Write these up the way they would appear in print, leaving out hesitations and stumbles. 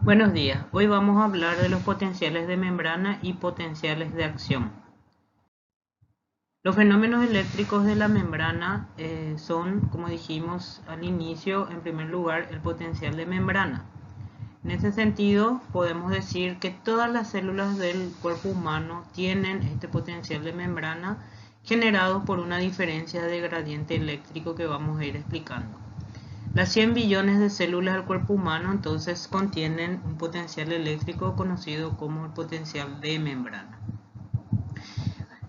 Buenos días, hoy vamos a hablar de los potenciales de membrana y potenciales de acción. Los fenómenos eléctricos de la membrana son, como dijimos al inicio, en primer lugar el potencial de membrana. En ese sentido, podemos decir que todas las células del cuerpo humano tienen este potencial de membrana generado por una diferencia de gradiente eléctrico que vamos a ir explicando. Las 100 billones de células del cuerpo humano entonces contienen un potencial eléctrico conocido como el potencial de membrana.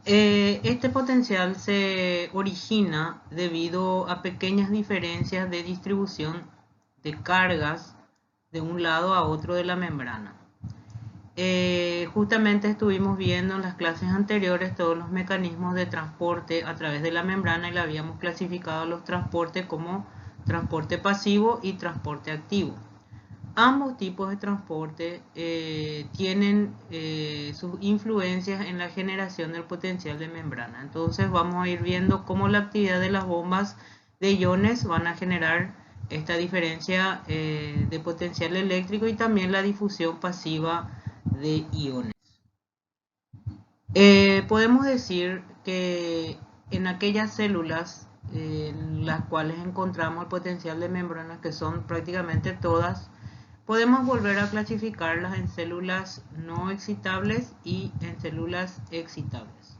Este potencial se origina debido a pequeñas diferencias de distribución de cargas de un lado a otro de la membrana. Justamente estuvimos viendo en las clases anteriores todos los mecanismos de transporte a través de la membrana y le habíamos clasificado los transportes como transporte pasivo y transporte activo. Ambos tipos de transporte tienen sus influencias en la generación del potencial de membrana. Entonces vamos a ir viendo cómo la actividad de las bombas de iones van a generar esta diferencia de potencial eléctrico y también la difusión pasiva de iones. Podemos decir que en aquellas células las cuales encontramos el potencial de membrana, que son prácticamente todas, podemos volver a clasificarlas en células no excitables y en células excitables.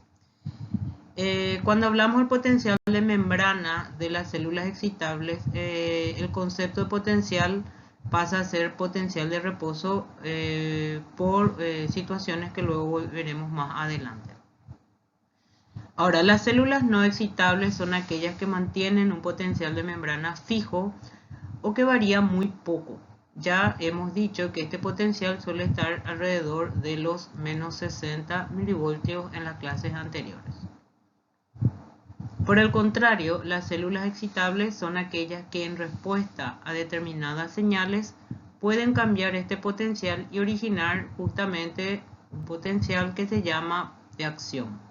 Cuando hablamos del potencial de membrana de las células excitables, el concepto de potencial pasa a ser potencial de reposo por situaciones que luego veremos más adelante. Ahora, las células no excitables son aquellas que mantienen un potencial de membrana fijo o que varía muy poco. Ya hemos dicho que este potencial suele estar alrededor de los menos 60 milivoltios en las clases anteriores. Por el contrario, las células excitables son aquellas que en respuesta a determinadas señales pueden cambiar este potencial y originar justamente un potencial que se llama de acción.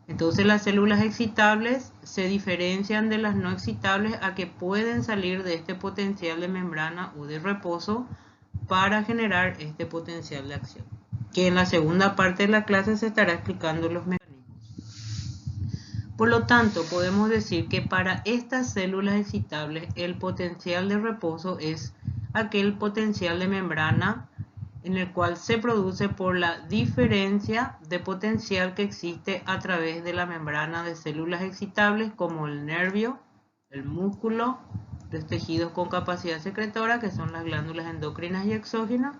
Entonces las células excitables se diferencian de las no excitables a que pueden salir de este potencial de membrana o de reposo para generar este potencial de acción, que en la segunda parte de la clase se estará explicando los mecanismos. Por lo tanto, podemos decir que para estas células excitables el potencial de reposo es aquel potencial de membrana en el cual se produce por la diferencia de potencial que existe a través de la membrana de células excitables como el nervio, el músculo, los tejidos con capacidad secretora, que son las glándulas endocrinas y exógenas,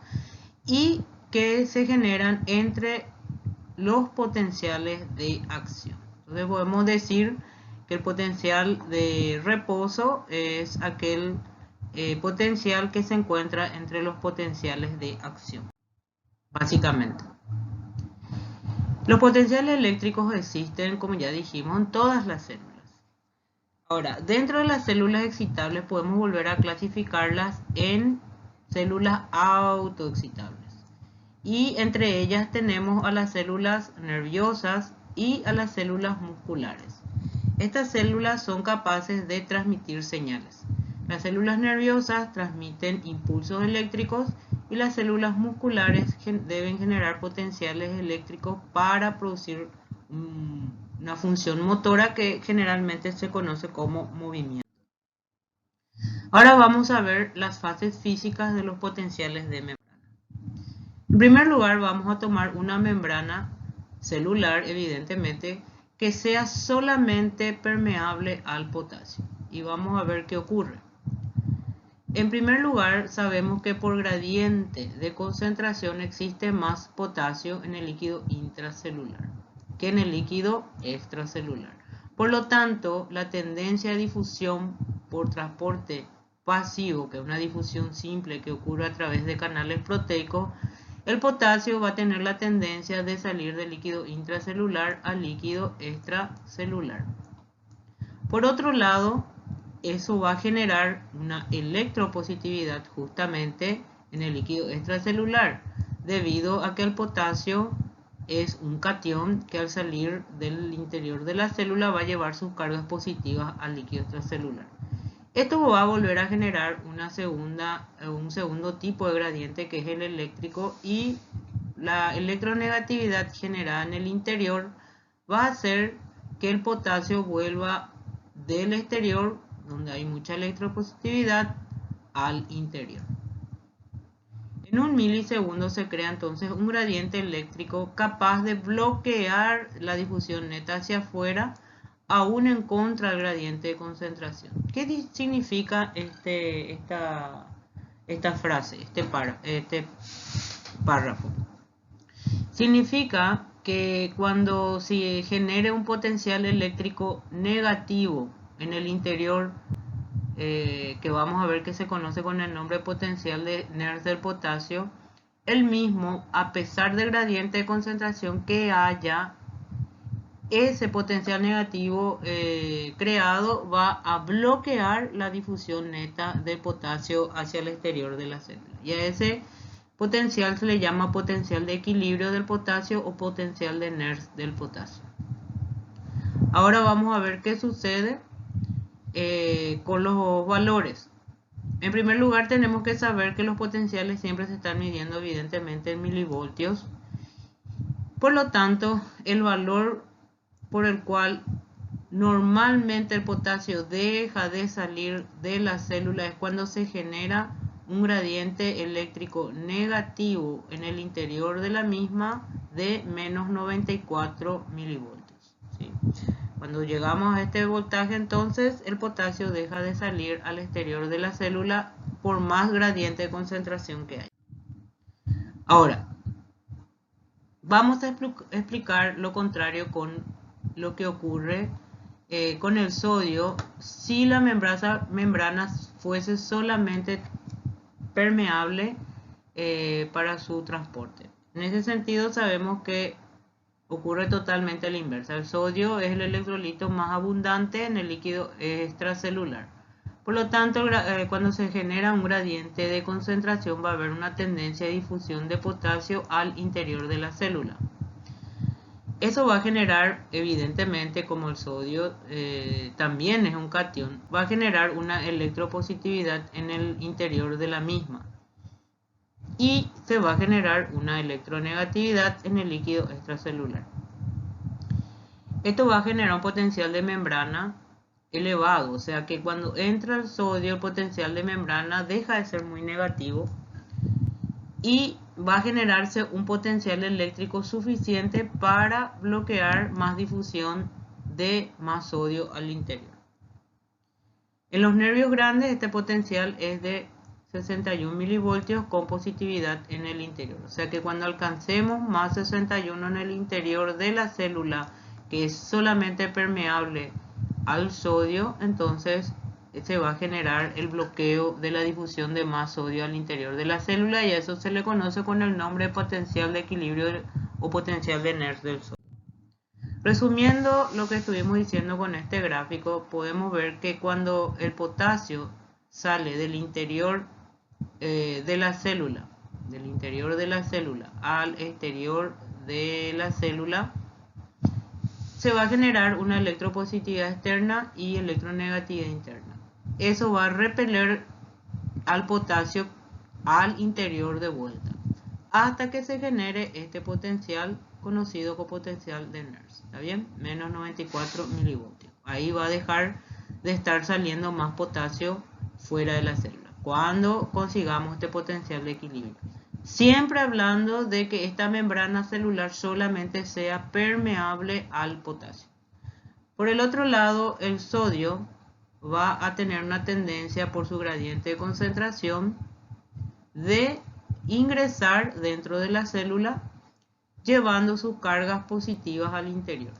y que se generan entre los potenciales de acción. Entonces podemos decir que el potencial de reposo es aquel potencial que se encuentra entre los potenciales de acción, básicamente. Los potenciales eléctricos existen, como ya dijimos, en todas las células. Ahora, dentro de las células excitables podemos volver a clasificarlas en células autoexcitables. Y entre ellas tenemos a las células nerviosas y a las células musculares. Estas células son capaces de transmitir señales. Las células nerviosas transmiten impulsos eléctricos y las células musculares deben generar potenciales eléctricos para producir una función motora que generalmente se conoce como movimiento. Ahora vamos a ver las fases físicas de los potenciales de membrana. En primer lugar, vamos a tomar una membrana celular, evidentemente, que sea solamente permeable al potasio. Y vamos a ver qué ocurre. En primer lugar, sabemos que por gradiente de concentración existe más potasio en el líquido intracelular que en el líquido extracelular. Por lo tanto, la tendencia de difusión por transporte pasivo, que es una difusión simple que ocurre a través de canales proteicos, el potasio va a tener la tendencia de salir del líquido intracelular al líquido extracelular. Por otro lado, eso va a generar una electropositividad justamente en el líquido extracelular, debido a que el potasio es un catión que al salir del interior de la célula va a llevar sus cargas positivas al líquido extracelular. Esto va a volver a generar un segundo tipo de gradiente, que es el eléctrico, y la electronegatividad generada en el interior va a hacer que el potasio vuelva del exterior, donde hay mucha electropositividad, al interior. En un milisegundo se crea entonces un gradiente eléctrico capaz de bloquear la difusión neta hacia afuera, aún en contra del gradiente de concentración. ¿Qué significa esta frase, este párrafo? Significa que cuando se genere un potencial eléctrico negativo en el interior, que vamos a ver que se conoce con el nombre potencial de Nernst del potasio, el mismo, a pesar del gradiente de concentración que haya, ese potencial negativo creado va a bloquear la difusión neta del potasio hacia el exterior de la célula. Y a ese potencial se le llama potencial de equilibrio del potasio o potencial de Nernst del potasio. Ahora vamos a ver qué sucede con los valores. En primer lugar, tenemos que saber que los potenciales siempre se están midiendo evidentemente en milivoltios. Por lo tanto, el valor por el cual normalmente el potasio deja de salir de la célula es cuando se genera un gradiente eléctrico negativo en el interior de la misma de menos 94 milivoltios. ¿Sí? Cuando llegamos a este voltaje, entonces el potasio deja de salir al exterior de la célula por más gradiente de concentración que haya. Ahora, vamos a explicar lo contrario con lo que ocurre con el sodio si la membrana fuese solamente permeable para su transporte. En ese sentido, sabemos que ocurre totalmente a la inversa. El sodio es el electrolito más abundante en el líquido extracelular. Por lo tanto, cuando se genera un gradiente de concentración va a haber una tendencia de difusión de potasio al interior de la célula. Eso va a generar, evidentemente, como el sodio también es un catión, va a generar una electropositividad en el interior de la misma. Y se va a generar una electronegatividad en el líquido extracelular. Esto va a generar un potencial de membrana elevado, o sea que cuando entra el sodio, el potencial de membrana deja de ser muy negativo y va a generarse un potencial eléctrico suficiente para bloquear más difusión de más sodio al interior. En los nervios grandes este potencial es de 61 milivoltios con positividad en el interior. O sea que cuando alcancemos más 61 en el interior de la célula, que es solamente permeable al sodio, entonces se va a generar el bloqueo de la difusión de más sodio al interior de la célula, y a eso se le conoce con el nombre potencial de equilibrio o potencial de Nernst del sodio. Resumiendo lo que estuvimos diciendo con este gráfico, podemos ver que cuando el potasio sale del interior de la célula, al exterior de la célula, se va a generar una electropositividad externa y electronegatividad interna. Eso va a repeler al potasio al interior de vuelta, hasta que se genere este potencial conocido como potencial de Nernst. ¿Está bien? Menos 94 milivoltios. Ahí va a dejar de estar saliendo más potasio fuera de la célula, cuando consigamos este potencial de equilibrio. Siempre hablando de que esta membrana celular solamente sea permeable al potasio. Por el otro lado, el sodio va a tener una tendencia por su gradiente de concentración de ingresar dentro de la célula llevando sus cargas positivas al interior.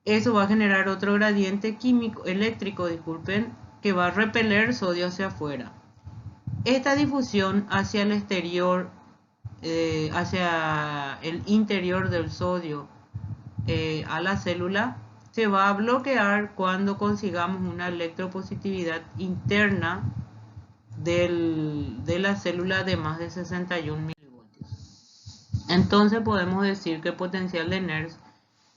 Eso va a generar otro gradiente eléctrico, que va a repeler sodio hacia afuera. Esta difusión hacia el exterior, hacia el interior del sodio a la célula, se va a bloquear cuando consigamos una electropositividad interna de la célula de más de 61 milivoltios. Entonces podemos decir que el potencial de Nernst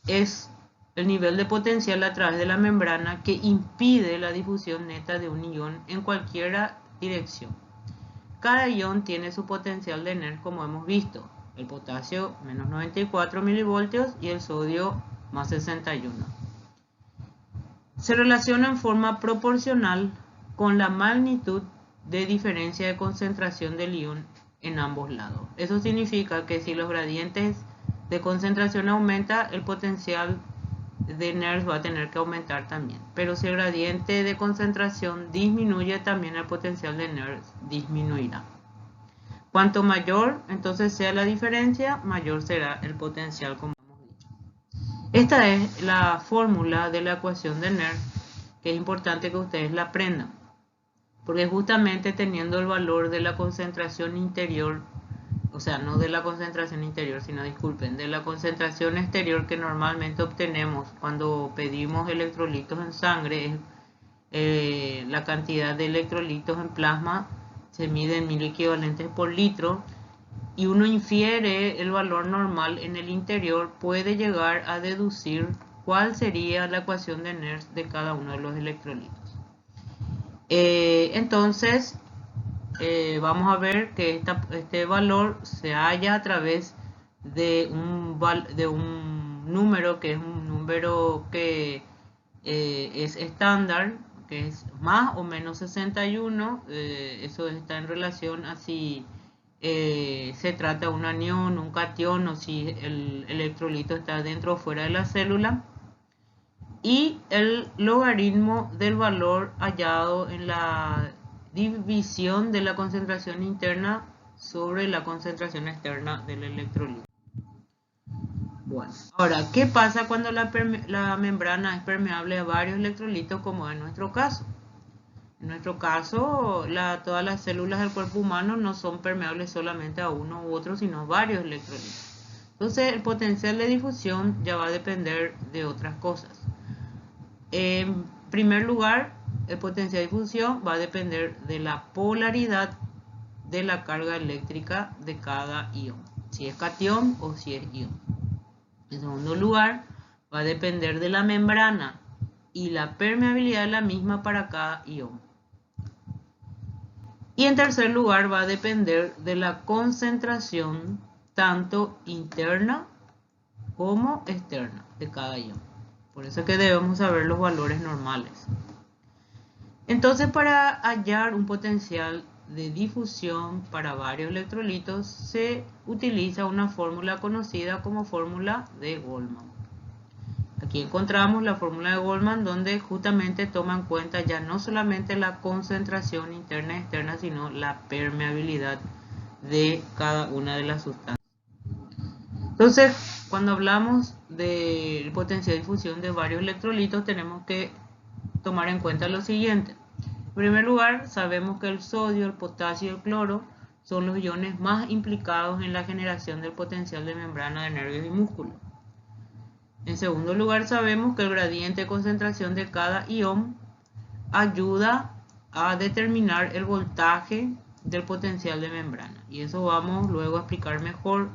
es el nivel de potencial a través de la membrana que impide la difusión neta de un ion en cualquier dirección. Cada ion tiene su potencial de NERSC como hemos visto. El potasio menos 94 milivoltios y el sodio más 61. Se relaciona en forma proporcional con la magnitud de diferencia de concentración del ion en ambos lados. Eso significa que si los gradientes de concentración aumentan, el potencial de NERSC va a tener que aumentar también. Pero si el gradiente de concentración disminuye, también el potencial de NERSC disminuirá. Cuanto mayor entonces sea la diferencia, mayor será el potencial, como hemos dicho. Esta es la fórmula de la ecuación de NERSC, que es importante que ustedes la aprendan, porque justamente teniendo el valor de la concentración interior, o sea, no de la concentración interior, sino, disculpen, de la concentración exterior que normalmente obtenemos cuando pedimos electrolitos en sangre, la cantidad de electrolitos en plasma se mide en 1000 equivalentes por litro, y uno infiere el valor normal en el interior, puede llegar a deducir cuál sería la ecuación de NERSC de cada uno de los electrolitos. Entonces, vamos a ver que este valor se halla a través de un número que es un número que es estándar, que es más o menos 61. Eso está en relación a si se trata de un anión, un catión, o si el electrolito está dentro o fuera de la célula. Y el logaritmo del valor hallado en la división de la concentración interna sobre la concentración externa del electrolito. Bueno, ahora, ¿qué pasa cuando la membrana es permeable a varios electrolitos, como en nuestro caso? En nuestro caso, todas las células del cuerpo humano no son permeables solamente a uno u otro, sino a varios electrolitos. Entonces, el potencial de difusión ya va a depender de otras cosas. En primer lugar, el potencial de difusión va a depender de la polaridad de la carga eléctrica de cada ion, si es catión o si es ion. En segundo lugar, va a depender de la membrana y la permeabilidad de la misma para cada ion. Y en tercer lugar, va a depender de la concentración tanto interna como externa de cada ion. Por eso es que debemos saber los valores normales. Entonces, para hallar un potencial de difusión para varios electrolitos, se utiliza una fórmula conocida como fórmula de Goldman. Aquí encontramos la fórmula de Goldman, donde justamente toma en cuenta ya no solamente la concentración interna y externa, sino la permeabilidad de cada una de las sustancias. Entonces, cuando hablamos del potencial de difusión de varios electrolitos, tenemos que tomar en cuenta lo siguiente. En primer lugar, sabemos que el sodio, el potasio y el cloro son los iones más implicados en la generación del potencial de membrana de nervios y músculos. En segundo lugar, sabemos que el gradiente de concentración de cada ion ayuda a determinar el voltaje del potencial de membrana. Y eso vamos luego a explicar mejor,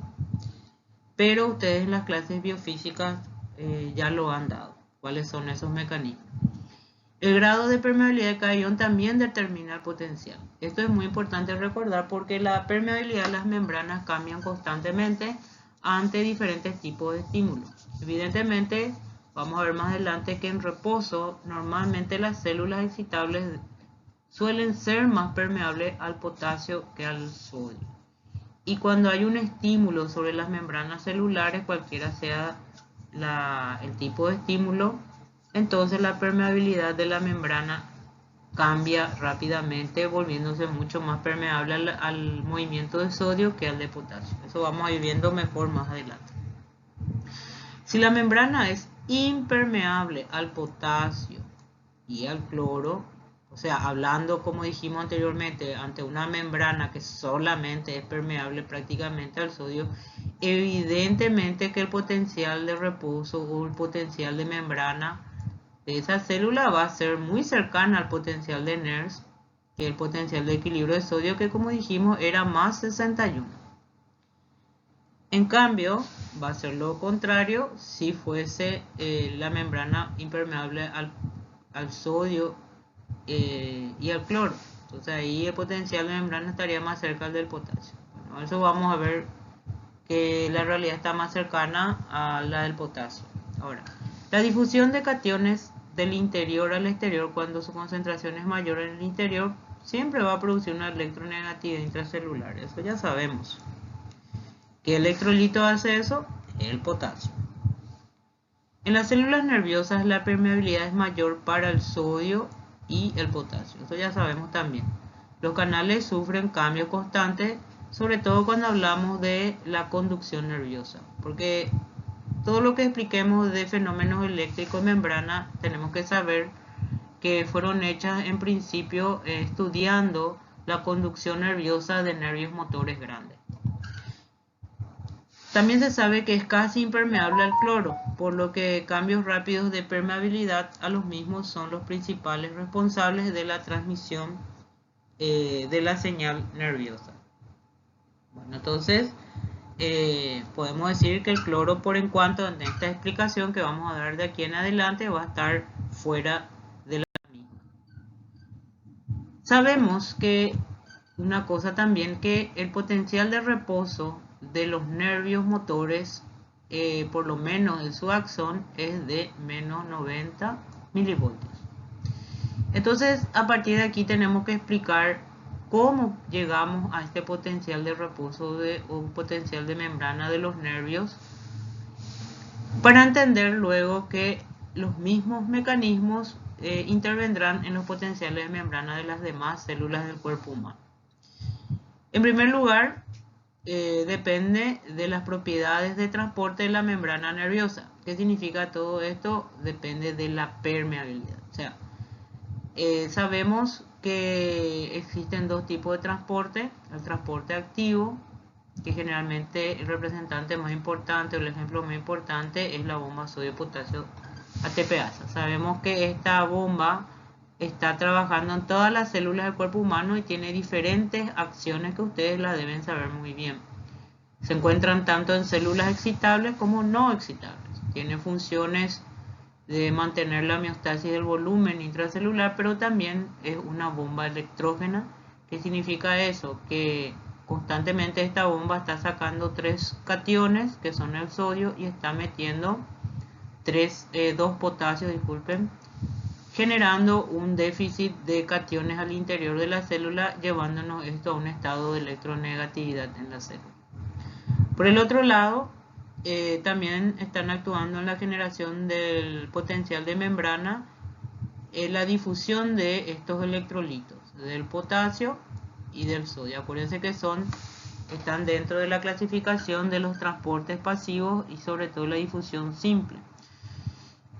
pero ustedes en las clases biofísicas ya lo han dado. ¿Cuáles son esos mecanismos? El grado de permeabilidad de cada ion también determina el potencial. Esto es muy importante recordar porque la permeabilidad de las membranas cambian constantemente ante diferentes tipos de estímulos. Evidentemente, vamos a ver más adelante que en reposo, normalmente las células excitables suelen ser más permeables al potasio que al sodio. Y cuando hay un estímulo sobre las membranas celulares, cualquiera sea el tipo de estímulo, entonces la permeabilidad de la membrana cambia rápidamente, volviéndose mucho más permeable al movimiento de sodio que al de potasio. Eso vamos a ir viendo mejor más adelante. Si la membrana es impermeable al potasio y al cloro, o sea, hablando como dijimos anteriormente, ante una membrana que solamente es permeable prácticamente al sodio, evidentemente que el potencial de reposo o el potencial de membrana de esa célula va a ser muy cercana al potencial de NERSC, que el potencial de equilibrio de sodio, que como dijimos era más 61. En cambio, va a ser lo contrario si fuese la membrana impermeable al sodio y al cloro. Entonces ahí el potencial de membrana estaría más cerca del potasio. Bueno, eso vamos a ver que la realidad está más cercana a la del potasio. Ahora, la difusión de cationes del interior al exterior cuando su concentración es mayor en el interior siempre va a producir una electronegatividad intracelular. Eso ya sabemos. ¿Qué electrolito hace eso? El potasio. En las células nerviosas la permeabilidad es mayor para el sodio y el potasio. Eso ya sabemos también. Los canales sufren cambios constantes, sobre todo cuando hablamos de la conducción nerviosa, porque todo lo que expliquemos de fenómenos eléctricos en membrana tenemos que saber que fueron hechas en principio estudiando la conducción nerviosa de nervios motores grandes. También se sabe que es casi impermeable al cloro, por lo que cambios rápidos de permeabilidad a los mismos son los principales responsables de la transmisión de la señal nerviosa. Bueno, entonces podemos decir que el cloro, por en cuanto en esta explicación que vamos a dar de aquí en adelante, va a estar fuera de la misma. Sabemos que una cosa también, que el potencial de reposo de los nervios motores, por lo menos en su axón, es de menos 90 milivoltios. Entonces, a partir de aquí tenemos que explicar cómo llegamos a este potencial de reposo o potencial de membrana de los nervios, para entender luego que los mismos mecanismos intervendrán en los potenciales de membrana de las demás células del cuerpo humano. En primer lugar, depende de las propiedades de transporte de la membrana nerviosa. ¿Qué significa todo esto? Depende de la permeabilidad. O sea, sabemos que existen dos tipos de transporte. El transporte activo, que generalmente el representante más importante o el ejemplo más importante es la bomba sodio-potasio ATPasa. Sabemos que esta bomba está trabajando en todas las células del cuerpo humano y tiene diferentes acciones que ustedes la deben saber muy bien. Se encuentran tanto en células excitables como no excitables. Tiene funciones de mantener la homeostasis del volumen intracelular, pero también es una bomba electrógena. ¿Qué significa eso? Que constantemente esta bomba está sacando 3 cationes, que son el sodio, y está metiendo 2 potasios, disculpen, generando un déficit de cationes al interior de la célula, llevándonos esto a un estado de electronegatividad en la célula. Por el otro lado, también están actuando en la generación del potencial de membrana, la difusión de estos electrolitos, del potasio y del sodio. Acuérdense que están dentro de la clasificación de los transportes pasivos y sobre todo la difusión simple.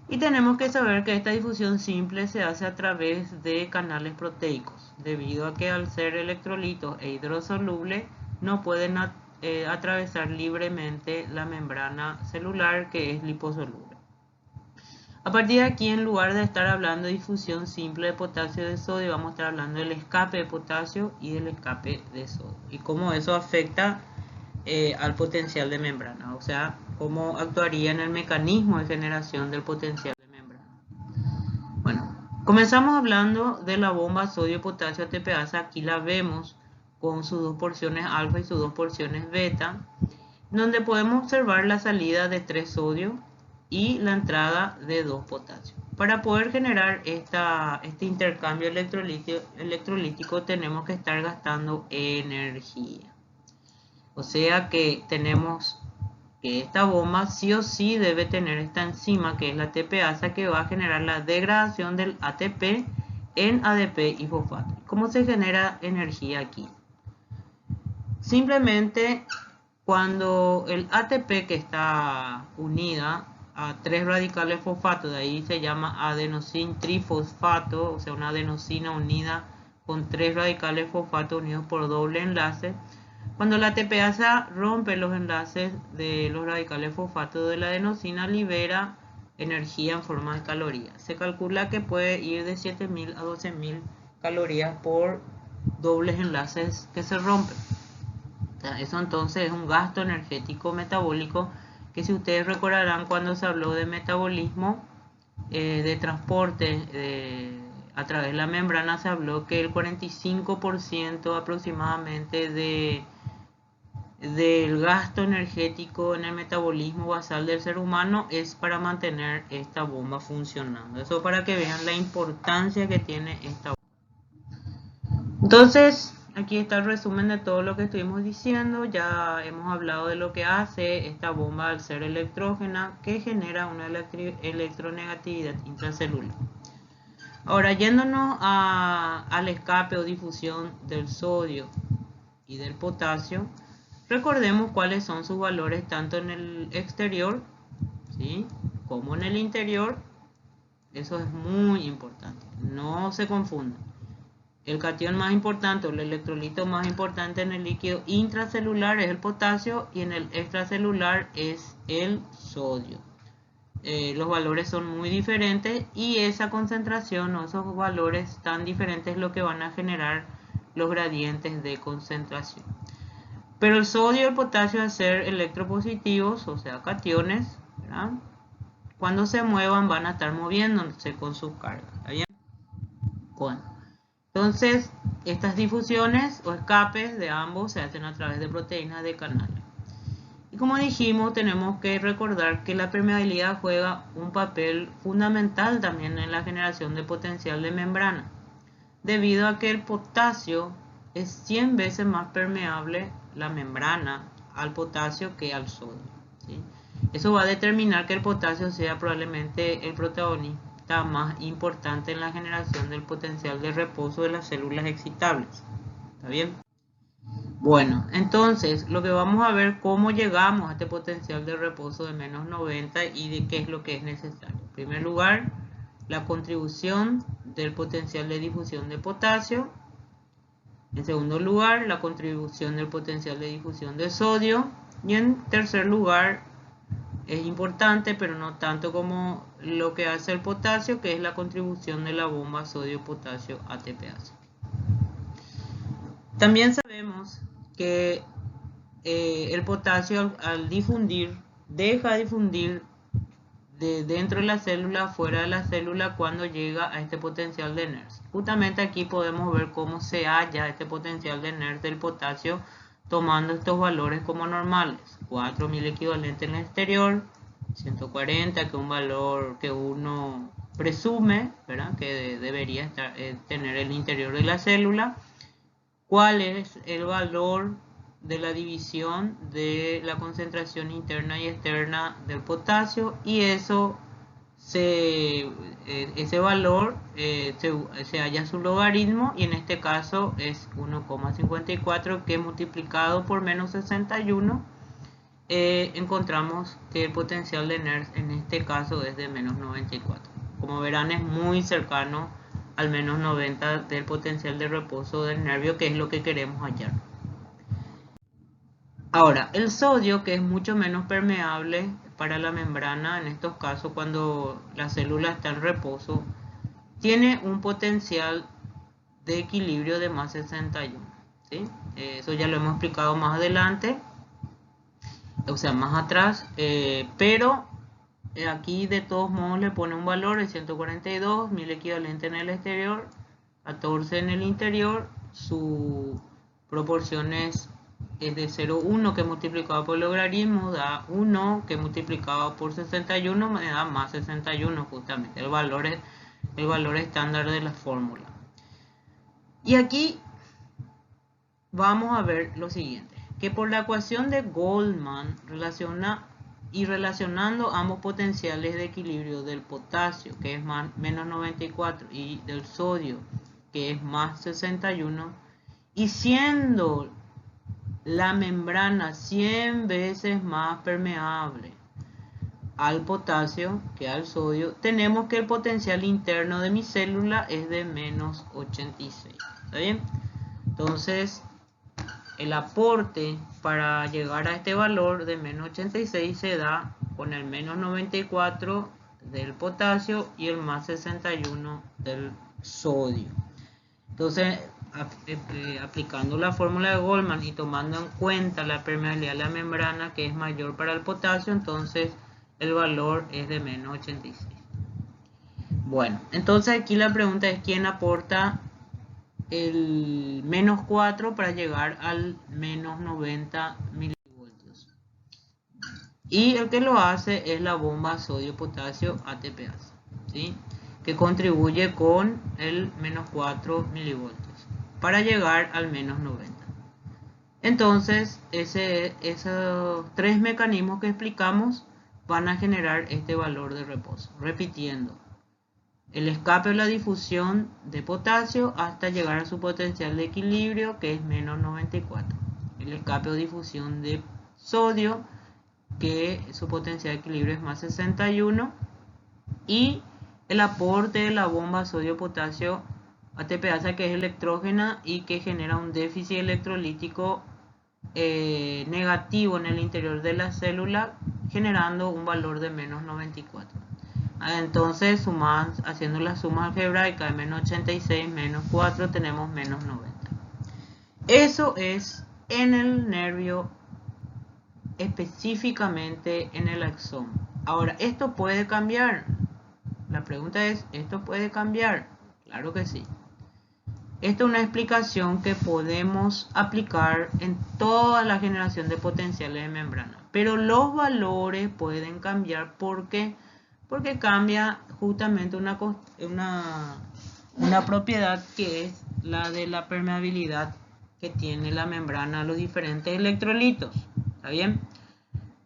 Y tenemos que saber que esta difusión simple se hace a través de canales proteicos, debido a que al ser electrolitos e hidrosolubles no pueden atravesar libremente la membrana celular, que es liposoluble. A partir de aquí, en lugar de estar hablando de difusión simple de potasio y de sodio, vamos a estar hablando del escape de potasio y del escape de sodio, y cómo eso afecta al potencial de membrana, o sea, cómo actuaría en el mecanismo de generación del potencial de membrana. Bueno, comenzamos hablando de la bomba sodio-potasio ATPasa. Aquí la vemos con sus 2 porciones alfa y sus 2 porciones beta, donde podemos observar la salida de 3 sodio y la entrada de 2 potasio. Para poder generar este intercambio electrolítico tenemos que estar gastando energía. O sea que tenemos que esta bomba sí o sí debe tener esta enzima, que es la ATPasa, que va a generar la degradación del ATP en ADP y fosfato. ¿Cómo se genera energía aquí? Simplemente cuando el ATP, que está unida a 3 radicales fosfato, de ahí se llama adenosin trifosfato, o sea, una adenosina unida con 3 radicales fosfato unidos por doble enlace. Cuando la ATPasa rompe los enlaces de los radicales fosfato de la adenosina, libera energía en forma de calorías. Se calcula que puede ir de 7.000 a 12.000 calorías por dobles enlaces que se rompen. Eso entonces es un gasto energético metabólico que, si ustedes recordarán, cuando se habló de metabolismo de transporte a través de la membrana, se habló que el 45% aproximadamente del gasto energético en el metabolismo basal del ser humano es para mantener esta bomba funcionando. Eso para que vean la importancia que tiene esta bomba. Entonces, aquí está el resumen de todo lo que estuvimos diciendo. Ya hemos hablado de lo que hace esta bomba al ser electrógena, que genera una electronegatividad intracelular. Ahora, yéndonos al escape o difusión del sodio y del potasio, recordemos cuáles son sus valores tanto en el exterior, ¿sí?, como en el interior. Eso es muy importante, no se confundan. El catión más importante o el electrolito más importante en el líquido intracelular es el potasio y en el extracelular es el sodio. Los valores son muy diferentes y esa concentración o esos valores tan diferentes es lo que van a generar los gradientes de concentración. Pero el sodio y el potasio, al ser electropositivos, o sea, cationes, ¿verdad?, cuando se muevan van a estar moviéndose con sus cargas. ¿Está bien? Bueno, entonces, estas difusiones o escapes de ambos se hacen a través de proteínas de canales. Y como dijimos, tenemos que recordar que la permeabilidad juega un papel fundamental también en la generación de potencial de membrana, debido a que el potasio es 100 veces más permeable la membrana al potasio que al sodio, ¿sí? Eso va a determinar que el potasio sea probablemente el protagonista más importante en la generación del potencial de reposo de las células excitables. ¿Está bien? Bueno, entonces lo que vamos a ver cómo llegamos a este potencial de reposo de menos 90 y de qué es lo que es necesario. En primer lugar, la contribución del potencial de difusión de potasio. En segundo lugar, la contribución del potencial de difusión de sodio. Y en tercer lugar, es importante, pero no tanto como lo que hace el potasio, que es la contribución de la bomba sodio-potasio ATPase. También sabemos que el potasio al difundir, deja de difundir de dentro de la célula, fuera de la célula, cuando llega a este potencial de Nernst. Justamente aquí podemos ver cómo se halla este potencial de Nernst del potasio, tomando estos valores como normales. 4000 equivalente en el exterior, 140, que es un valor que uno presume, ¿verdad?, que debería tener el interior de la célula. ¿Cuál es el valor de la división de la concentración interna y externa del potasio? Y eso ese valor se halla su logaritmo, y en este caso es 1,54, que multiplicado por menos 61 encontramos que el potencial de Nernst en este caso es de menos 94. Como verán, es muy cercano al menos 90 del potencial de reposo del nervio, que es lo que queremos hallar. Ahora, el sodio, que es mucho menos permeable para la membrana, en estos casos cuando la célula está en reposo, tiene un potencial de equilibrio de más 61, ¿sí? Eso ya lo hemos explicado más adelante, o sea, más atrás, pero aquí de todos modos le pone un valor de 142, 1000 equivalente en el exterior, 14 en el interior. Su proporción es de 0,1, que multiplicado por el logaritmo da 1, que multiplicado por 61 me da más 61, justamente el valor estándar de la fórmula. Y aquí vamos a ver lo siguiente, que por la ecuación de Goldman relacionando ambos potenciales de equilibrio del potasio, que es menos 94, y del sodio, que es más 61, y siendo la membrana 100 veces más permeable al potasio que al sodio, tenemos que el potencial interno de mi célula es de menos 86. ¿Está bien? Entonces, el aporte para llegar a este valor de menos 86 se da con el menos 94 del potasio y el más 61 del sodio. Entonces, aplicando la fórmula de Goldman y tomando en cuenta la permeabilidad de la membrana, que es mayor para el potasio, entonces el valor es de menos 86. Bueno, entonces aquí la pregunta es quién aporta el menos 4 para llegar al menos 90 milivoltios. Y el que lo hace es la bomba sodio-potasio ATPase, ¿sí? Que contribuye con el menos 4 milivoltios para llegar al menos 90. Entonces, esos tres mecanismos que explicamos van a generar este valor de reposo. Repitiendo, el escape o la difusión de potasio hasta llegar a su potencial de equilibrio, que es menos 94. El escape o difusión de sodio, que su potencial de equilibrio es más 61. Y el aporte de la bomba sodio-potasio ATPase, que es electrógena y que genera un déficit electrolítico negativo en el interior de la célula, generando un valor de menos 94. Entonces, haciendo la suma algebraica de menos 86 menos 4, tenemos menos 90. Eso es en el nervio, específicamente en el axón. Ahora, ¿esto puede cambiar? La pregunta es, ¿esto puede cambiar? Claro que sí. Esta es una explicación que podemos aplicar en toda la generación de potenciales de membrana. Pero los valores pueden cambiar porque cambia justamente una propiedad, que es la de la permeabilidad que tiene la membrana a los diferentes electrolitos. ¿Está bien?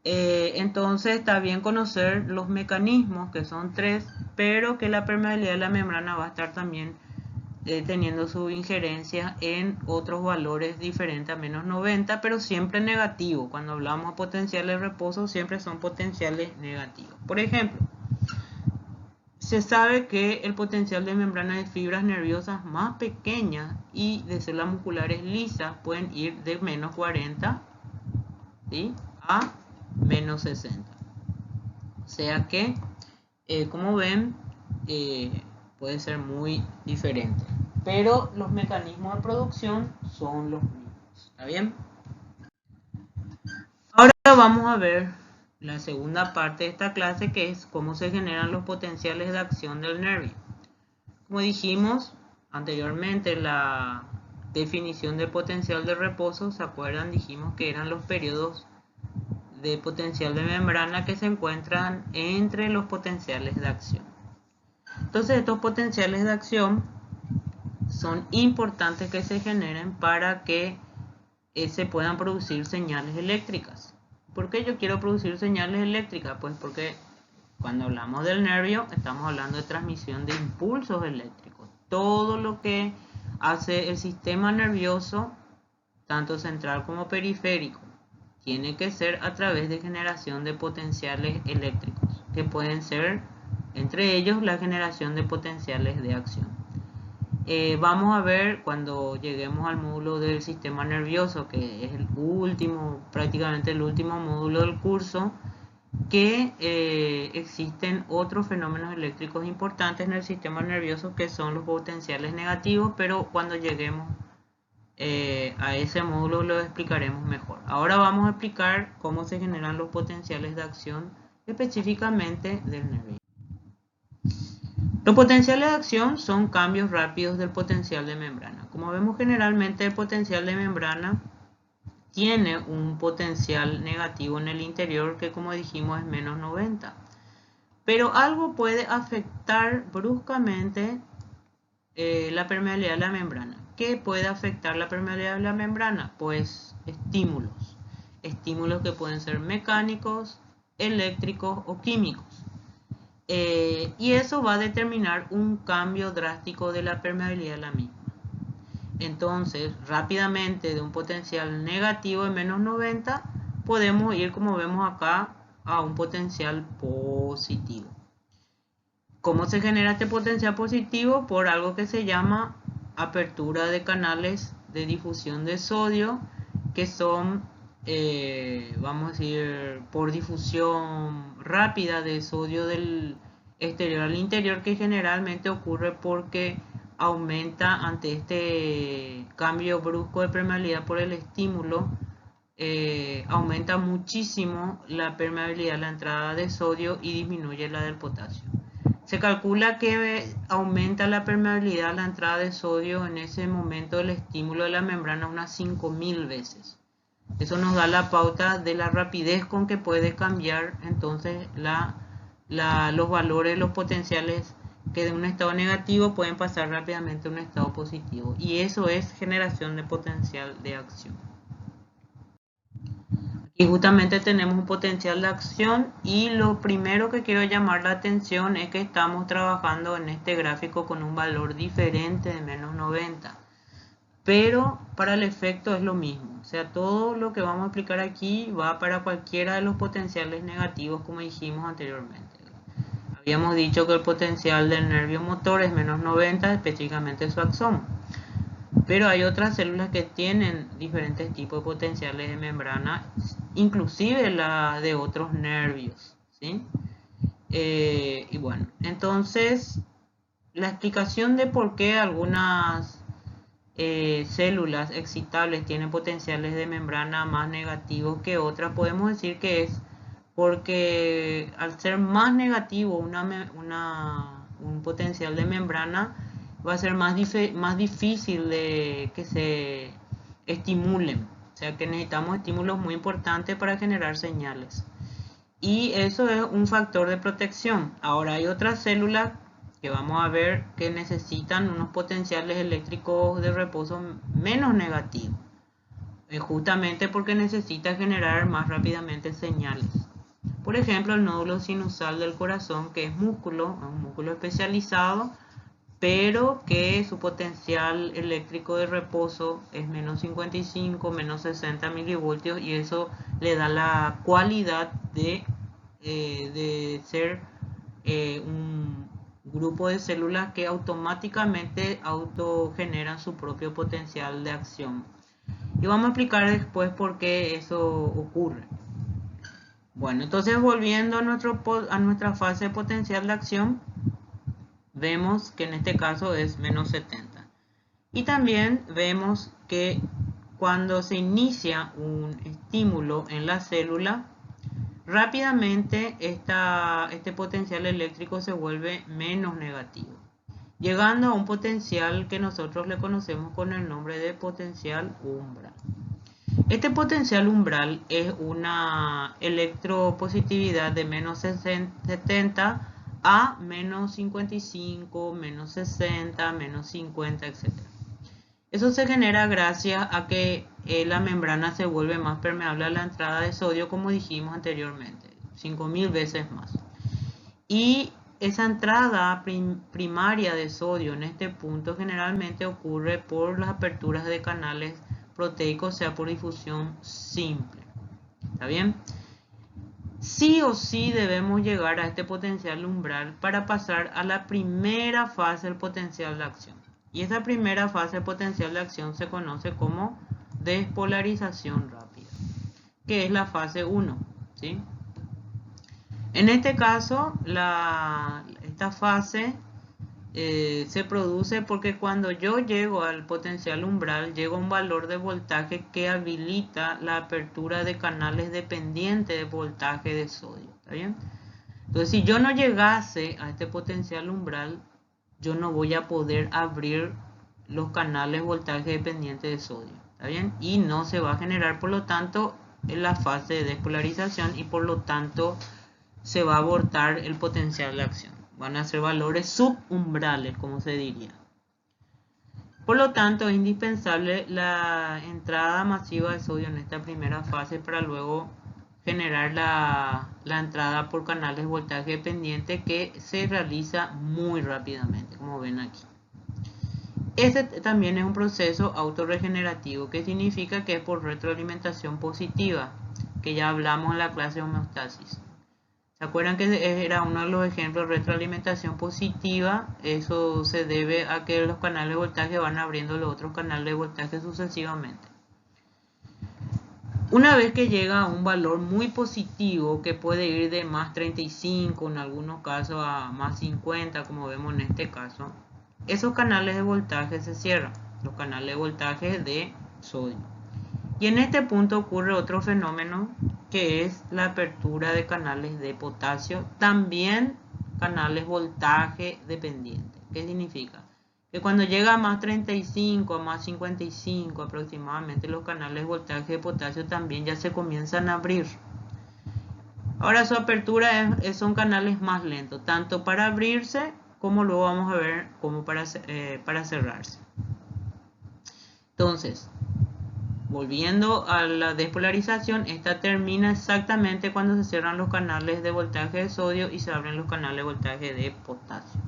Entonces está bien conocer los mecanismos, que son tres, pero que la permeabilidad de la membrana va a estar también teniendo su injerencia en otros valores diferentes a menos 90, pero siempre negativo. Cuando hablamos de potenciales de reposo, siempre son potenciales negativos. Por ejemplo, se sabe que el potencial de membrana de fibras nerviosas más pequeñas y de células musculares lisas pueden ir de menos 40, ¿sí?, a menos 60. O sea que, como ven, puede ser muy diferente. Pero los mecanismos de producción son los mismos. ¿Está bien? Ahora vamos a ver la segunda parte de esta clase, que es cómo se generan los potenciales de acción del nervio. Como dijimos anteriormente, la definición de potencial de reposo, ¿se acuerdan? Dijimos que eran los periodos de potencial de membrana que se encuentran entre los potenciales de acción. Entonces, estos potenciales de acción son importantes que se generen para que se puedan producir señales eléctricas. ¿Por qué yo quiero producir señales eléctricas? Pues porque cuando hablamos del nervio estamos hablando de transmisión de impulsos eléctricos. Todo lo que hace el sistema nervioso, tanto central como periférico, tiene que ser a través de generación de potenciales eléctricos, que pueden ser, entre ellos, la generación de potenciales de acción. Vamos a ver cuando lleguemos al módulo del sistema nervioso, que es el último, prácticamente el último módulo del curso, que existen otros fenómenos eléctricos importantes en el sistema nervioso, que son los potenciales negativos, pero cuando lleguemos a ese módulo lo explicaremos mejor. Ahora vamos a explicar cómo se generan los potenciales de acción específicamente del nervio. Los potenciales de acción son cambios rápidos del potencial de membrana. Como vemos, generalmente el potencial de membrana tiene un potencial negativo en el interior, que, como dijimos, es menos 90. Pero algo puede afectar bruscamente la permeabilidad de la membrana. ¿Qué puede afectar la permeabilidad de la membrana? Pues estímulos. Estímulos que pueden ser mecánicos, eléctricos o químicos. Y eso va a determinar un cambio drástico de la permeabilidad de la misma. Entonces, rápidamente, de un potencial negativo de menos 90, podemos ir, como vemos acá, a un potencial positivo. ¿Cómo se genera este potencial positivo? Por algo que se llama apertura de canales de difusión de sodio, que son, vamos a decir, por difusión rápida de sodio del exterior al interior, que generalmente ocurre porque aumenta ante este cambio brusco de permeabilidad por el estímulo, aumenta muchísimo la permeabilidad a la entrada de sodio y disminuye la del potasio. Se calcula que aumenta la permeabilidad a la entrada de sodio en ese momento del estímulo de la membrana unas 5000 veces. Eso nos da la pauta de la rapidez con que puede cambiar entonces los valores, los potenciales que de un estado negativo pueden pasar rápidamente a un estado positivo. Y eso es generación de potencial de acción. Y justamente tenemos un potencial de acción y lo primero que quiero llamar la atención es que estamos trabajando en este gráfico con un valor diferente de menos 90. Pero para el efecto es lo mismo. O sea, todo lo que vamos a explicar aquí va para cualquiera de los potenciales negativos como dijimos anteriormente. Habíamos dicho que el potencial del nervio motor es menos 90, específicamente su axón. Pero hay otras células que tienen diferentes tipos de potenciales de membrana, inclusive la de otros nervios, ¿sí? Y bueno, entonces la explicación de por qué algunas células excitables tienen potenciales de membrana más negativos que otras, podemos decir que es porque al ser más negativo un potencial de membrana, va a ser más difícil de que se estimulen. O sea que necesitamos estímulos muy importantes para generar señales. Y eso es un factor de protección. Ahora hay otras células que vamos a ver que necesitan unos potenciales eléctricos de reposo menos negativos. Justamente porque necesita generar más rápidamente señales. Por ejemplo, el nódulo sinusal del corazón, que es un músculo especializado, pero que su potencial eléctrico de reposo es menos 55, menos 60 milivoltios, y eso le da la cualidad de ser un grupo de células que automáticamente autogeneran su propio potencial de acción. Y vamos a explicar después por qué eso ocurre. Bueno, entonces volviendo a nuestra fase de potencial de acción, vemos que en este caso es menos 70. Y también vemos que cuando se inicia un estímulo en la célula, rápidamente este potencial eléctrico se vuelve menos negativo, llegando a un potencial que nosotros le conocemos con el nombre de potencial umbral. Este potencial umbral es una electropositividad de menos 70 a menos 55, menos 60, menos 50, etc. Eso se genera gracias a que la membrana se vuelve más permeable a la entrada de sodio, como dijimos anteriormente, 5000 veces más. Y esa entrada primaria de sodio en este punto generalmente ocurre por las aperturas de canales proteicos, sea por difusión simple. ¿Está bien? Sí o sí debemos llegar a este potencial umbral para pasar a la primera fase del potencial de acción. Y esa primera fase de potencial de acción se conoce como despolarización rápida, que es la fase 1, ¿sí? En este caso, esta fase se produce porque cuando yo llego al potencial umbral, llego a un valor de voltaje que habilita la apertura de canales dependientes de voltaje de sodio. ¿Está bien? Entonces, si yo no llegase a este potencial umbral, yo no voy a poder abrir los canales voltaje dependiente de sodio. ¿Está bien? Y no se va a generar, por lo tanto, en la fase de despolarización, y por lo tanto se va a abortar el potencial de acción. Van a ser valores subumbrales, como se diría. Por lo tanto, es indispensable la entrada masiva de sodio en esta primera fase para luego generar la entrada por canales de voltaje dependiente, que se realiza muy rápidamente, como ven aquí. Este también es un proceso autorregenerativo, que significa que es por retroalimentación positiva, que ya hablamos en la clase de homeostasis. ¿Se acuerdan que era uno de los ejemplos de retroalimentación positiva? Eso se debe a que los canales de voltaje van abriendo los otros canales de voltaje sucesivamente. Una vez que llega a un valor muy positivo, que puede ir de más 35, en algunos casos a más 50, como vemos en este caso, esos canales de voltaje se cierran, los canales de voltaje de sodio. Y en este punto ocurre otro fenómeno que es la apertura de canales de potasio, también canales voltaje dependiente. ¿Qué significa? Que cuando llega a más 35, a más 55 aproximadamente, los canales de voltaje de potasio también ya se comienzan a abrir. Ahora su apertura son canales más lentos, tanto para abrirse como luego vamos a ver como para cerrarse. Entonces, volviendo a la despolarización, esta termina exactamente cuando se cierran los canales de voltaje de sodio y se abren los canales de voltaje de potasio.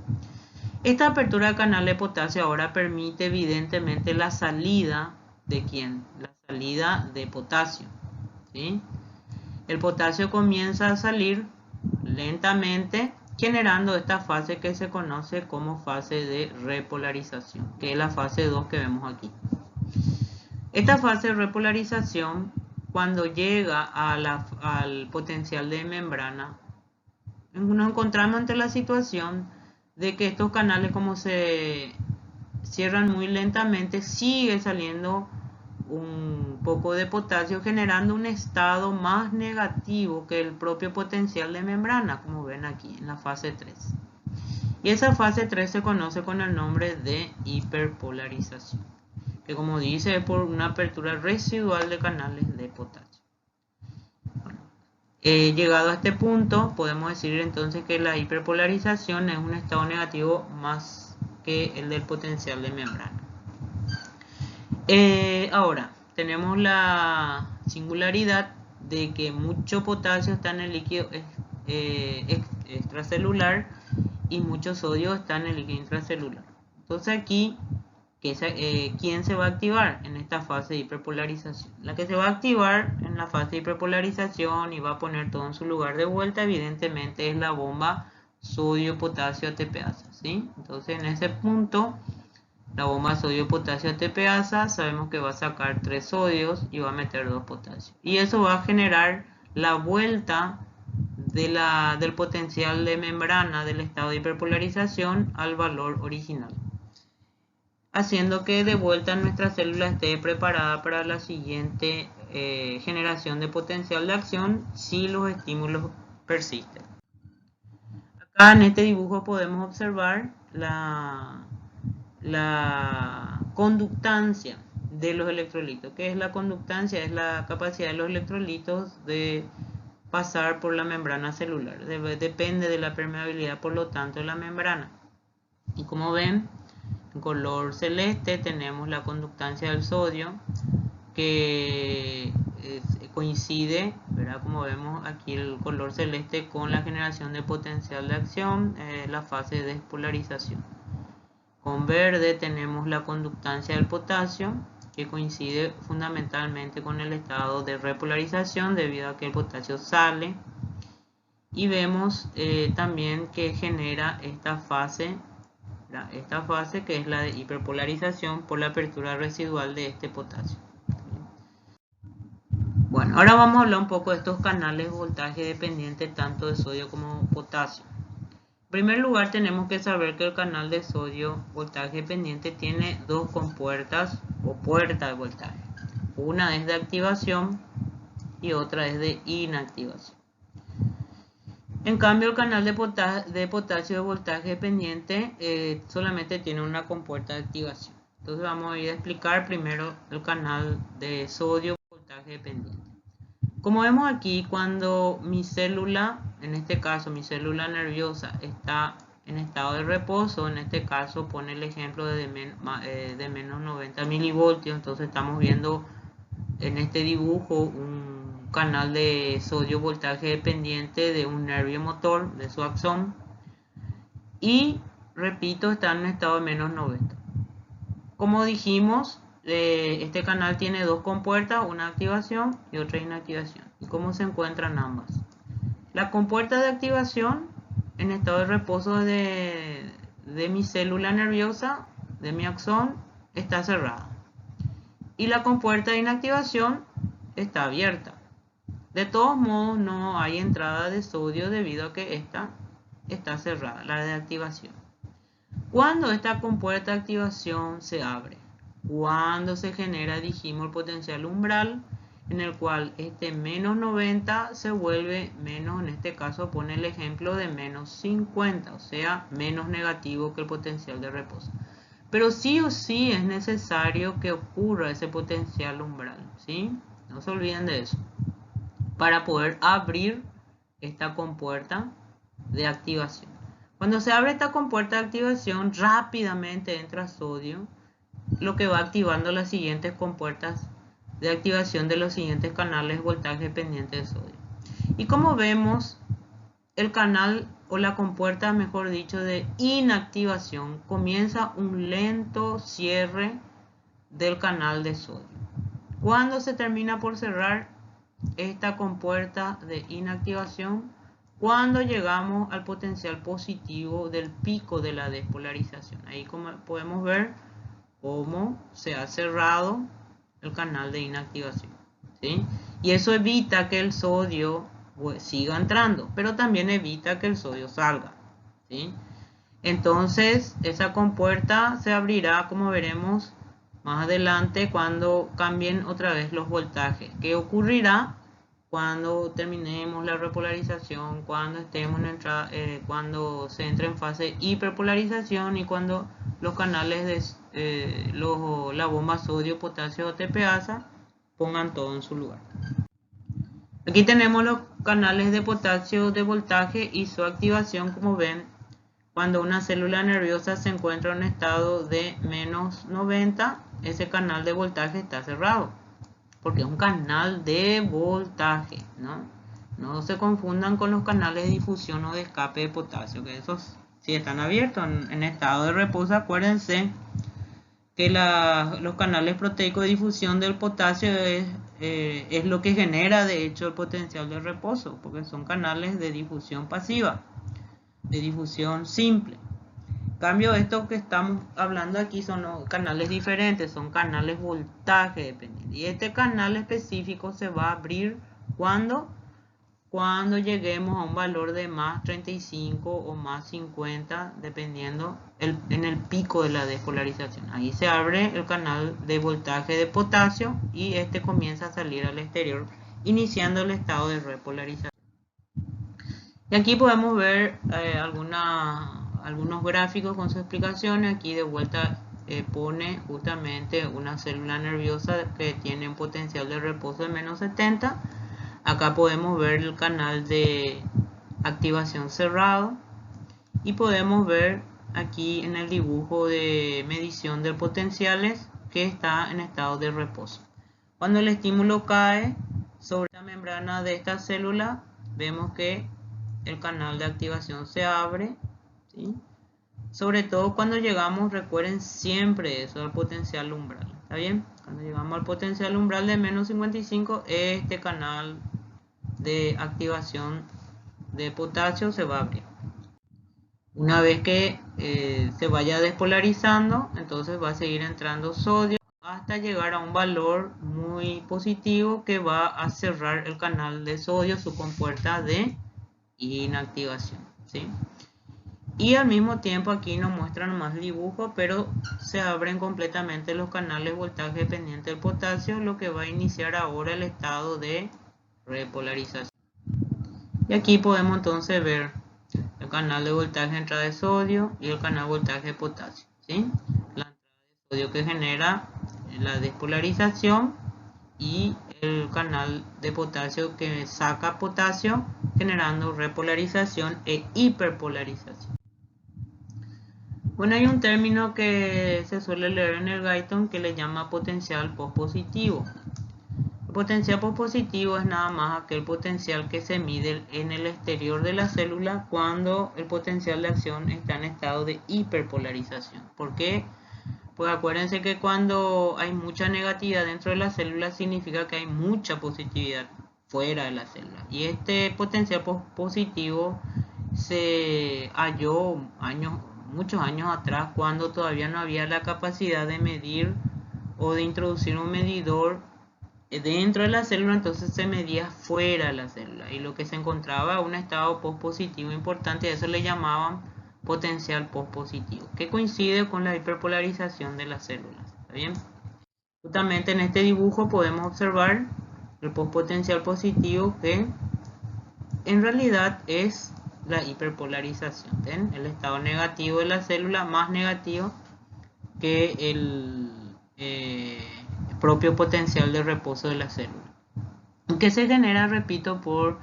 Esta apertura de canal de potasio ahora permite evidentemente la salida de ¿quién? La salida de potasio, ¿sí? El potasio comienza a salir lentamente, generando esta fase que se conoce como fase de repolarización, que es la fase 2 que vemos aquí. Esta fase de repolarización, cuando llega al potencial de membrana, nos encontramos ante la situación de que estos canales, como se cierran muy lentamente, sigue saliendo un poco de potasio, generando un estado más negativo que el propio potencial de membrana, como ven aquí en la fase 3. Y esa fase 3 se conoce con el nombre de hiperpolarización, que como dice es por una apertura residual de canales de potasio. Llegado a este punto, podemos decir entonces que la hiperpolarización es un estado negativo más que el del potencial de membrana. Ahora, tenemos la singularidad de que mucho potasio está en el líquido extracelular y mucho sodio está en el líquido intracelular. Entonces aquí, ¿quién se va a activar en esta fase de hiperpolarización? La que se va a activar en la fase de hiperpolarización y va a poner todo en su lugar de vuelta, evidentemente es la bomba sodio-potasio ATPasa, ¿sí? Entonces en ese punto, la bomba sodio-potasio ATPasa, sabemos que va a sacar 3 sodios y va a meter 2 potasios. Y eso va a generar la vuelta del potencial de membrana del estado de hiperpolarización al valor original, haciendo que de vuelta nuestra célula esté preparada para la siguiente generación de potencial de acción si los estímulos persisten. Acá en este dibujo podemos observar la conductancia de los electrolitos. ¿Qué es la conductancia? Es la capacidad de los electrolitos de pasar por la membrana celular. Depende de la permeabilidad, por lo tanto, de la membrana. Y como ven, en color celeste tenemos la conductancia del sodio, que coincide, ¿verdad? Como vemos aquí el color celeste, con la generación de potencial de acción, la fase de despolarización. Con verde tenemos la conductancia del potasio, que coincide fundamentalmente con el estado de repolarización debido a que el potasio sale. Y vemos también que genera esta fase que es la de hiperpolarización por la apertura residual de este potasio. Bueno, ahora vamos a hablar un poco de estos canales de voltaje dependiente tanto de sodio como potasio. En primer lugar, tenemos que saber que el canal de sodio voltaje dependiente tiene dos compuertas o puertas de voltaje. Una es de activación y otra es de inactivación. En cambio, el canal de potasio de voltaje dependiente solamente tiene una compuerta de activación. Entonces vamos a ir a explicar primero el canal de sodio voltaje dependiente. Como vemos aquí, cuando mi célula, en este caso mi célula nerviosa, está en estado de reposo, en este caso pone el ejemplo de menos 90 milivoltios, entonces estamos viendo en este dibujo un canal de sodio voltaje dependiente de un nervio motor, de su axón, y repito, está en un estado de menos 90. Como dijimos, este canal tiene dos compuertas, una activación y otra inactivación. ¿Y cómo se encuentran ambas? La compuerta de activación en estado de reposo de mi célula nerviosa, de mi axón, está cerrada. Y la compuerta de inactivación está abierta. De todos modos, no hay entrada de sodio debido a que esta está cerrada, la de activación. Cuando esta compuerta de activación se abre, cuando se genera, dijimos, el potencial umbral, en el cual este menos 90 se vuelve menos, en este caso pone el ejemplo de menos 50, o sea, menos negativo que el potencial de reposo. Pero sí o sí es necesario que ocurra ese potencial umbral, ¿sí? No se olviden de eso. Para poder abrir esta compuerta de activación. Cuando se abre esta compuerta de activación, rápidamente entra sodio, lo que va activando las siguientes compuertas de activación de los siguientes canales de voltaje dependiente de sodio. Y como vemos, el canal o la compuerta, mejor dicho, de inactivación comienza un lento cierre del canal de sodio. Cuando se termina por cerrar esta compuerta de inactivación, cuando llegamos al potencial positivo del pico de la despolarización. Ahí como podemos ver cómo se ha cerrado el canal de inactivación, ¿sí? Y eso evita que el sodio siga entrando, pero también evita que el sodio salga, ¿sí? Entonces esa compuerta se abrirá, como veremos más adelante, cuando cambien otra vez los voltajes. ¿Qué ocurrirá cuando terminemos la repolarización, cuando estemos cuando se entre en fase hiperpolarización y cuando los canales de la bomba sodio, potasio o TPasa pongan todo en su lugar? Aquí tenemos los canales de potasio de voltaje y su activación. Como ven, cuando una célula nerviosa se encuentra en un estado de menos 90, ese canal de voltaje está cerrado, porque es un canal de voltaje, ¿no? No se confundan con los canales de difusión o de escape de potasio, que esos sí están abiertos en estado de reposo. Acuérdense que los canales proteicos de difusión del potasio es lo que genera, de hecho, el potencial de reposo, porque son canales de difusión pasiva, de difusión simple. En cambio, esto que estamos hablando aquí son canales diferentes, son canales voltaje dependientes. Y este canal específico se va a abrir cuando lleguemos a un valor de más 35 o más 50, dependiendo en el pico de la despolarización. Ahí se abre el canal de voltaje de potasio y este comienza a salir al exterior, iniciando el estado de repolarización. Y aquí podemos ver algunos gráficos con sus explicaciones. Aquí de vuelta pone justamente una célula nerviosa que tiene un potencial de reposo de menos 70. Acá podemos ver el canal de activación cerrado y podemos ver aquí en el dibujo de medición de potenciales que está en estado de reposo. Cuando el estímulo cae sobre la membrana de esta célula, vemos que el canal de activación se abre, ¿sí? Sobre todo cuando llegamos, recuerden siempre eso, al potencial umbral, ¿está bien? Cuando llegamos al potencial umbral de menos 55, este canal de activación de potasio se va a abrir. Una vez que se vaya despolarizando, entonces va a seguir entrando sodio hasta llegar a un valor muy positivo que va a cerrar el canal de sodio, su compuerta de inactivación, ¿sí? Y al mismo tiempo aquí nos muestran más dibujo, pero se abren completamente los canales voltaje dependiente del potasio, lo que va a iniciar ahora el estado de repolarización. Y aquí podemos entonces ver el canal de voltaje de entrada de sodio y el canal de voltaje de potasio, ¿sí? La entrada de sodio que genera la despolarización y el canal de potasio que saca potasio, generando repolarización e hiperpolarización. Bueno, hay un término que se suele leer en el Guyton que le llama potencial pospositivo. El potencial pospositivo es nada más aquel potencial que se mide en el exterior de la célula cuando el potencial de acción está en estado de hiperpolarización. ¿Por qué? Pues acuérdense que cuando hay mucha negatividad dentro de la célula significa que hay mucha positividad fuera de la célula. Y este potencial positivo se halló muchos años atrás, cuando todavía no había la capacidad de medir o de introducir un medidor dentro de la célula. Entonces se medía fuera de la célula y lo que se encontraba un estado pospositivo importante, a eso le llamaban potencial pospositivo, que coincide con la hiperpolarización de las células. ¿Está bien? Justamente en este dibujo podemos observar el pospotencial positivo, que en realidad es la hiperpolarización. ¿Ven? El estado negativo de la célula más negativo que el propio potencial de reposo de la célula, que se genera, repito, por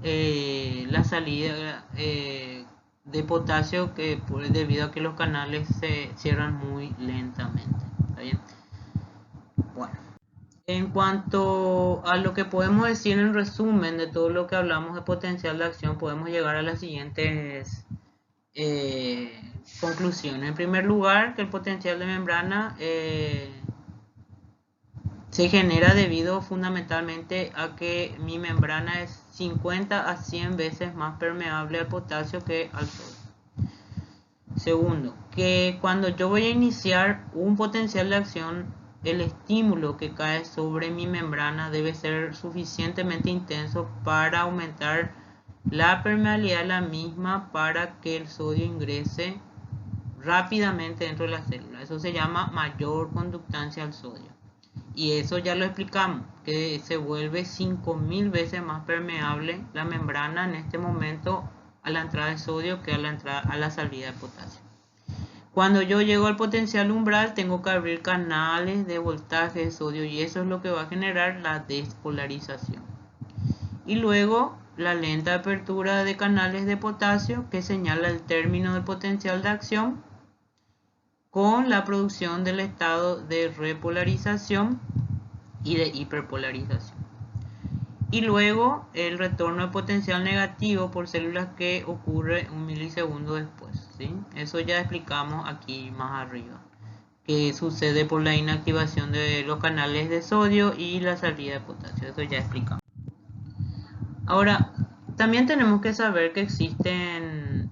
la salida de potasio, que debido a que los canales se cierran muy lentamente. ¿Está bien? Bueno, en cuanto a lo que podemos decir en resumen de todo lo que hablamos de potencial de acción, podemos llegar a las siguientes conclusiones. En primer lugar, que el potencial de membrana se genera debido fundamentalmente a que mi membrana es 50 a 100 veces más permeable al potasio que al sodio. Segundo, que cuando yo voy a iniciar un potencial de acción, el estímulo que cae sobre mi membrana debe ser suficientemente intenso para aumentar la permeabilidad de la misma, para que el sodio ingrese rápidamente dentro de la célula. Eso se llama mayor conductancia al sodio. Y eso ya lo explicamos, que se vuelve 5000 veces más permeable la membrana en este momento a la entrada de sodio que a la salida de potasio. Cuando yo llego al potencial umbral, tengo que abrir canales de voltaje de sodio, y eso es lo que va a generar la despolarización. Y luego la lenta apertura de canales de potasio, que señala el término del potencial de acción, con la producción del estado de repolarización y de hiperpolarización. Y luego el retorno de potencial negativo por células, que ocurre un milisegundo después, ¿sí? Eso ya explicamos aquí más arriba, que sucede por la inactivación de los canales de sodio y la salida de potasio. Eso ya explicamos. Ahora, también tenemos que saber que existen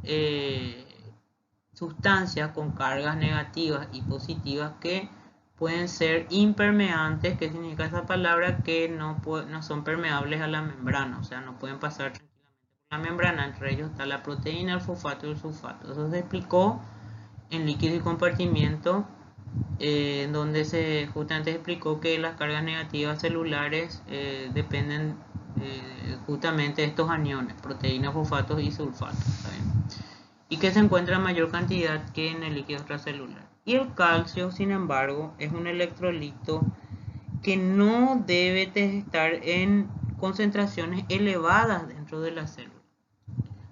sustancias con cargas negativas y positivas que pueden ser impermeantes. ¿Qué significa esa palabra? Que no son permeables a la membrana, o sea, no pueden pasar tranquilamente por la membrana. Entre ellos está la proteína, el fosfato y el sulfato. Eso se explicó en líquido y compartimiento, donde se justamente explicó que las cargas negativas celulares dependen justamente de estos aniones, proteínas, fosfatos y sulfatos, ¿saben? Y que se encuentra en mayor cantidad que en el líquido extracelular. Y el calcio, sin embargo, es un electrolito que no debe estar en concentraciones elevadas dentro de la célula,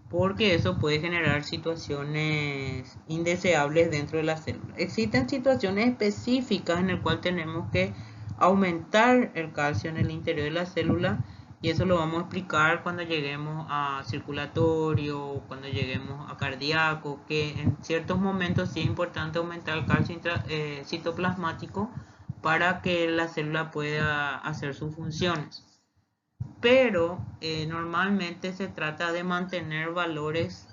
porque eso puede generar situaciones indeseables dentro de la célula. Existen situaciones específicas en las cuales tenemos que aumentar el calcio en el interior de la célula, y eso lo vamos a explicar cuando lleguemos a circulatorio, cuando lleguemos a cardíaco, que en ciertos momentos sí es importante aumentar el calcio citoplasmático para que la célula pueda hacer sus funciones. Pero normalmente se trata de mantener valores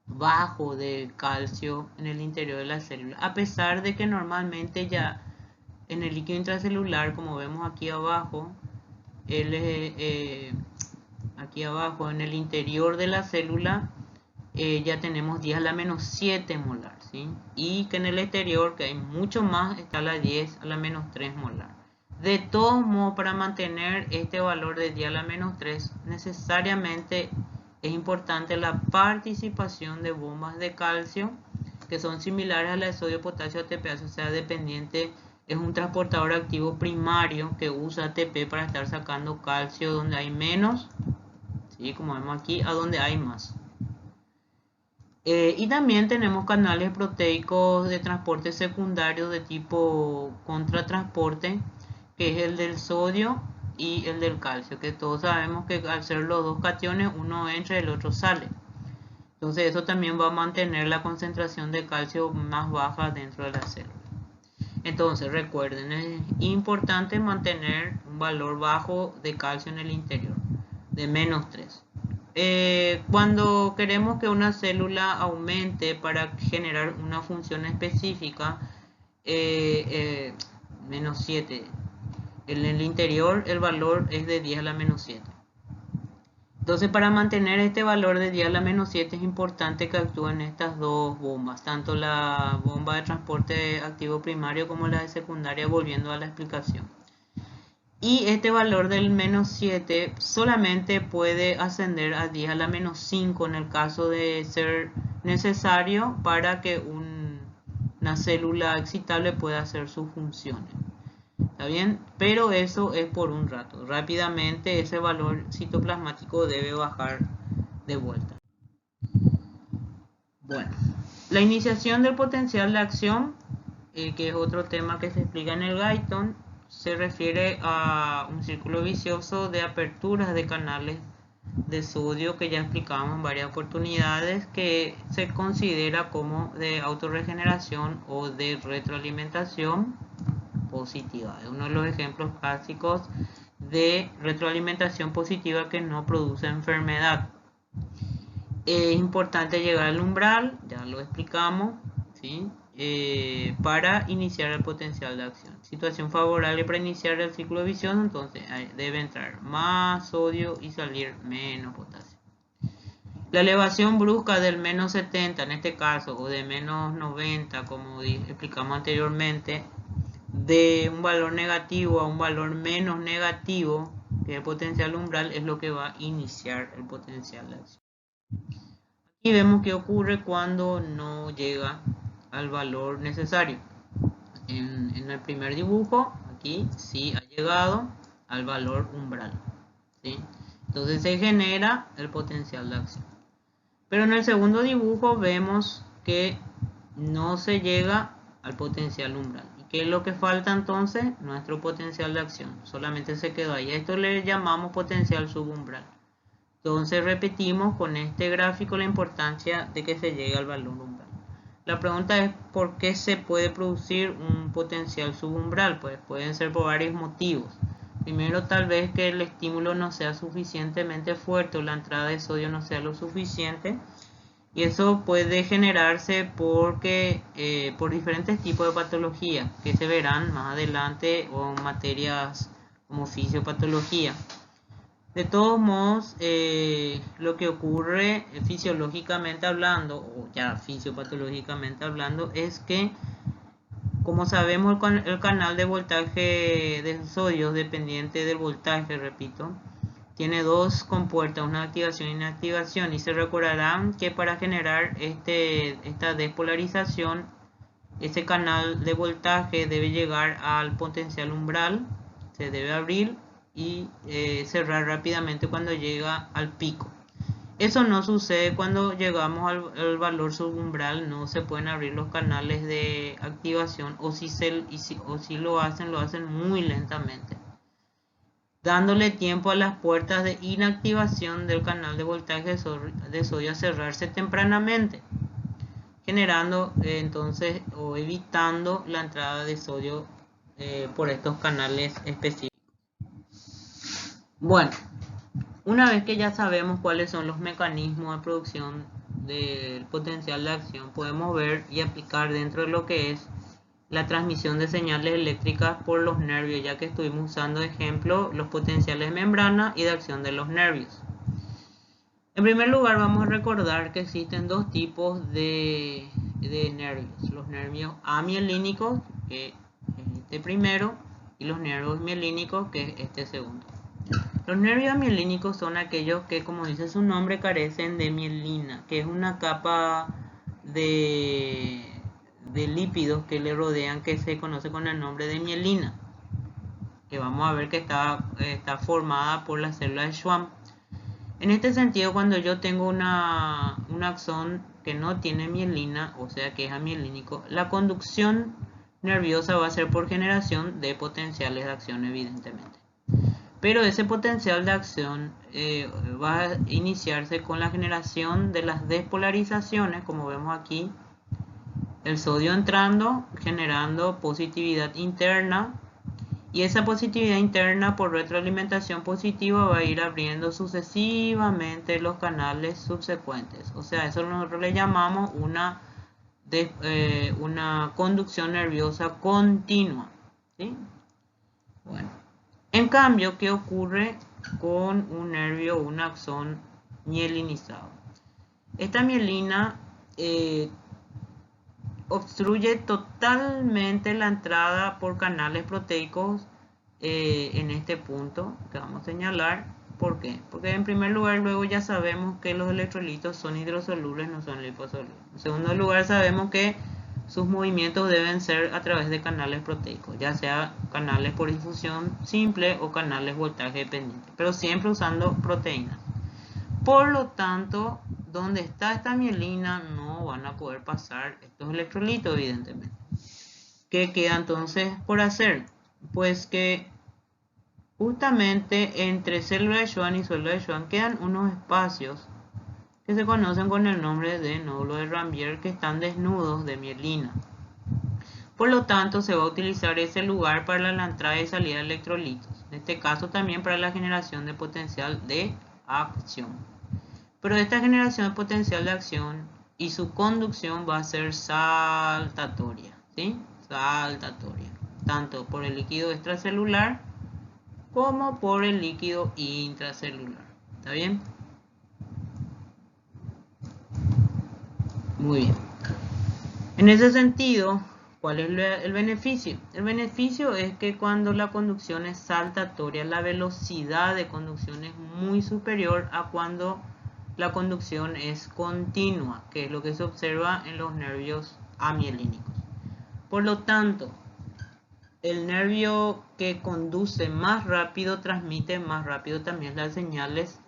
bajos de calcio en el interior de la célula, a pesar de que normalmente ya en el líquido intracelular, como vemos aquí abajo, aquí abajo en el interior de la célula, ya tenemos 10 a la menos 7 molar, ¿sí? Y que en el exterior, que hay mucho más, está la 10 a la menos 3 molar. De todos modos, para mantener este valor de 10 a la menos 3, necesariamente es importante la participación de bombas de calcio, que son similares a la de sodio, potasio, ATP, o sea, dependiente. Es un transportador activo primario que usa ATP para estar sacando calcio donde hay menos, ¿sí? Como vemos aquí, a donde hay más. Y también tenemos canales proteicos de transporte secundario de tipo contratransporte, que es el del sodio y el del calcio, que todos sabemos que al ser los dos cationes, uno entra y el otro sale. Entonces eso también va a mantener la concentración de calcio más baja dentro de la célula. Entonces recuerden, es importante mantener un valor bajo de calcio en el interior, de menos 3. Cuando queremos que una célula aumente para generar una función específica, menos 7. En el interior el valor es de 10 a la menos 7. Entonces, para mantener este valor de 10 a la menos 7 es importante que actúen estas dos bombas, tanto la bomba de transporte activo primario como la de secundaria, volviendo a la explicación. Y este valor del menos 7 solamente puede ascender a 10 a la menos 5 en el caso de ser necesario para que una célula excitable pueda hacer sus funciones. ¿Está bien? Pero eso es por un rato. Rápidamente ese valor citoplasmático debe bajar de vuelta. Bueno, la iniciación del potencial de acción, que es otro tema que se explica en el Guyton, se refiere a un círculo vicioso de aperturas de canales de sodio que ya explicamos en varias oportunidades, que se considera como de autorregeneración o de retroalimentación positiva. Es uno de los ejemplos clásicos de retroalimentación positiva que no produce enfermedad. Es importante llegar al umbral, ya lo explicamos, ¿sí? Para iniciar el potencial de acción. Situación favorable para iniciar el ciclo vicioso, entonces debe entrar más sodio y salir menos potasio. La elevación brusca del menos 70 en este caso, o de menos 90, como explicamos anteriormente, de un valor negativo a un valor menos negativo, que es el potencial umbral, es lo que va a iniciar el potencial de acción. Aquí vemos qué ocurre cuando no llega al valor necesario. En el primer dibujo, aquí sí ha llegado al valor umbral, ¿sí? Entonces se genera el potencial de acción. Pero en el segundo dibujo vemos que no se llega al potencial umbral. ¿Y qué es lo que falta entonces? Nuestro potencial de acción. Solamente se quedó ahí. Esto le llamamos potencial subumbral. Entonces repetimos con este gráfico la importancia de que se llegue al valor umbral. La pregunta es ¿por qué se puede producir un potencial subumbral? Pues pueden ser por varios motivos. Primero, tal vez que el estímulo no sea suficientemente fuerte o la entrada de sodio no sea lo suficiente. Y eso puede generarse porque, por diferentes tipos de patologías que se verán más adelante o en materias como fisiopatología. De todos modos, lo que ocurre fisiológicamente hablando, o ya fisiopatológicamente hablando, es que, como sabemos, el canal de voltaje de sodio dependiente del voltaje, repito, tiene dos compuertas, una activación y inactivación, y se recordarán que para generar esta despolarización, ese canal de voltaje debe llegar al potencial umbral, se debe abrir y cerrar rápidamente cuando llega al pico. Eso no sucede cuando llegamos al valor subumbral, no se pueden abrir los canales de activación, o si lo hacen muy lentamente, dándole tiempo a las puertas de inactivación del canal de voltaje de sodio a cerrarse tempranamente, generando entonces o evitando la entrada de sodio por estos canales específicos. Bueno, una vez que ya sabemos cuáles son los mecanismos de producción del potencial de acción, podemos ver y aplicar dentro de lo que es la transmisión de señales eléctricas por los nervios, ya que estuvimos usando de ejemplo los potenciales de membrana y de acción de los nervios. En primer lugar, vamos a recordar que existen dos tipos de nervios: los nervios amielínicos, que es este primero, y los nervios mielínicos, que es este segundo. Los nervios amielínicos son aquellos que, como dice su nombre, carecen de mielina, que es una capa de lípidos que le rodean, que se conoce con el nombre de mielina, que vamos a ver que está formada por las células de Schwann. En este sentido, cuando yo tengo un axón que no tiene mielina, o sea que es amielínico, la conducción nerviosa va a ser por generación de potenciales de acción, evidentemente. Pero ese potencial de acción va a iniciarse con la generación de las despolarizaciones, como vemos aquí. El sodio entrando, generando positividad interna, y esa positividad interna por retroalimentación positiva va a ir abriendo sucesivamente los canales subsecuentes. O sea, eso nosotros le llamamos una conducción nerviosa continua, ¿sí? Bueno, en cambio, ¿qué ocurre con un nervio o un axón mielinizado. Esta mielina obstruye totalmente la entrada por canales proteicos en este punto que vamos a señalar. ¿Por qué? Porque en primer lugar luego ya sabemos que los electrolitos son hidrosolubles, no son liposolubles. En segundo lugar sabemos que sus movimientos deben ser a través de canales proteicos, ya sea canales por difusión simple o canales voltaje dependiente, pero siempre usando proteínas. Por lo tanto, donde está esta mielina no van a poder pasar estos electrolitos, evidentemente. ¿Qué queda entonces por hacer? Pues que justamente entre célula de Schwann y célula de Schwann quedan unos espacios que se conocen con el nombre de nódulo de Ranvier, que están desnudos de mielina. Por lo tanto, se va a utilizar ese lugar para la entrada y salida de electrolitos. En este caso también para la generación de potencial de acción. Pero esta generación de potencial de acción y su conducción va a ser saltatoria, ¿sí? Saltatoria, tanto por el líquido extracelular como por el líquido intracelular. ¿Está bien? Muy bien. En ese sentido, ¿cuál es el beneficio? El beneficio es que cuando la conducción es saltatoria, la velocidad de conducción es muy superior a cuando la conducción es continua, que es lo que se observa en los nervios amielínicos. Por lo tanto, el nervio que conduce más rápido transmite más rápido también las señales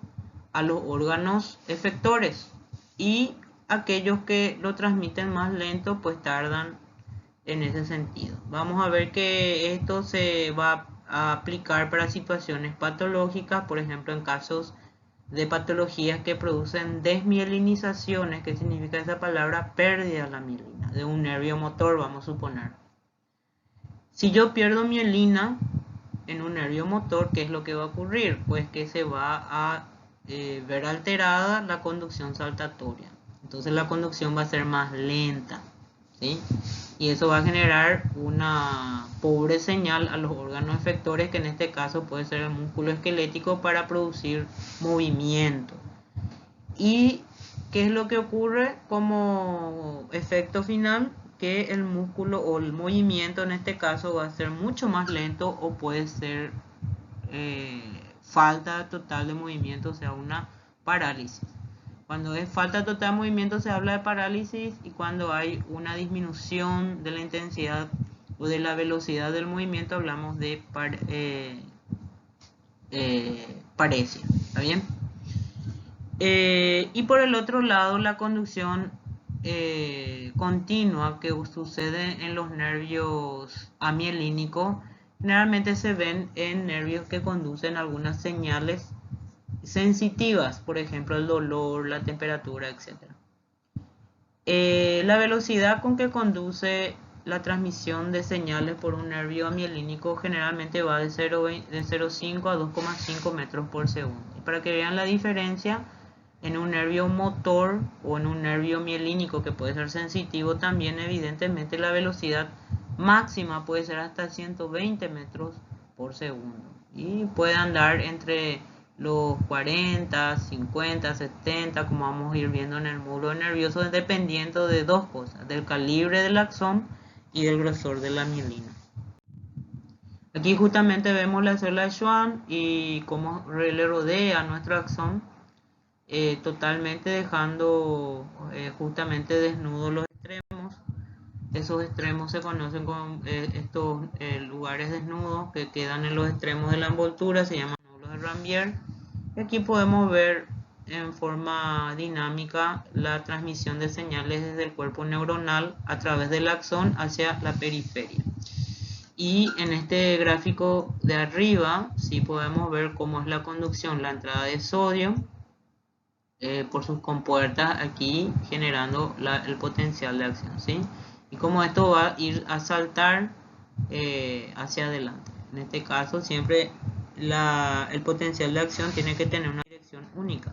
a los órganos efectores, y aquellos que lo transmiten más lento pues tardan en ese sentido. Vamos a ver que esto se va a aplicar para situaciones patológicas, por ejemplo en casos de patologías que producen desmielinizaciones, que significa esa palabra, pérdida de la mielina, de un nervio motor, vamos a suponer. Si yo pierdo mielina en un nervio motor, ¿qué es lo que va a ocurrir? Pues que se va a ver alterada la conducción saltatoria. Entonces la conducción va a ser más lenta, ¿sí? Y eso va a generar una pobre señal a los órganos efectores, que en este caso puede ser el músculo esquelético, para producir movimiento. ¿Y qué es lo que ocurre como efecto final? Que el músculo o el movimiento en este caso va a ser mucho más lento, o puede ser falta total de movimiento, o sea, una parálisis. Cuando es falta total de movimiento se habla de parálisis, y cuando hay una disminución de la intensidad o de la velocidad del movimiento hablamos de paresia. ¿Está bien? Y por el otro lado, la conducción continua que sucede en los nervios amielínicos generalmente se ven en nervios que conducen algunas señales sensitivas, por ejemplo el dolor, la temperatura, etc. La velocidad con que conduce la transmisión de señales por un nervio amielínico generalmente va de 0,5 a 2,5 metros por segundo. Y para que vean la diferencia, en un nervio motor o en un nervio mielínico que puede ser sensitivo también, evidentemente la velocidad máxima puede ser hasta 120 metros por segundo. Y puede andar entre los 40, 50, 70, como vamos a ir viendo en el muro nervioso, dependiendo de dos cosas: del calibre del axón y del grosor de la mielina. Aquí justamente vemos la célula de Schwann y cómo le rodea nuestro axón, totalmente dejando justamente desnudos los extremos. Esos extremos se conocen como estos lugares desnudos que quedan en los extremos de la envoltura, se llaman nódulos de Ranvier. Y aquí podemos ver en forma dinámica la transmisión de señales desde el cuerpo neuronal a través del axón hacia la periferia. Y en este gráfico de arriba sí podemos ver cómo es la conducción, la entrada de sodio por sus compuertas aquí, generando el potencial de acción, ¿sí? Y cómo esto va a ir a saltar hacia adelante. En este caso siempre el potencial de acción tiene que tener una dirección única.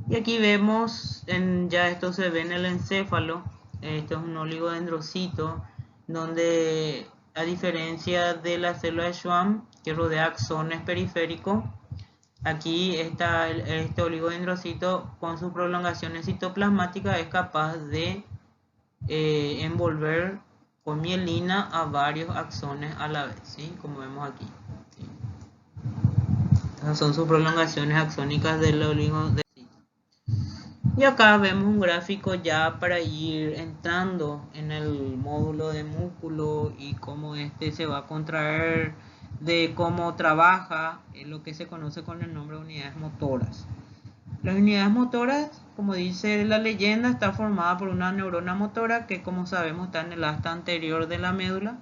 Y aquí vemos, ya esto se ve en el encéfalo. Esto es un oligodendrocito, donde a diferencia de la célula de Schwann, que rodea axones periféricos, Aquí está este oligodendrocito con sus prolongaciones citoplasmáticas es capaz de envolver con mielina a varios axones a la vez, ¿sí? Como vemos aquí, ¿sí? Estas son sus prolongaciones axónicas del oligodendrocito. Y acá vemos un gráfico ya para ir entrando en el módulo de músculo y cómo este se va a contraer, de cómo trabaja lo que se conoce con el nombre de unidades motoras. Las unidades motoras, como dice la leyenda, está formada por una neurona motora que, como sabemos, está en el asta anterior de la médula,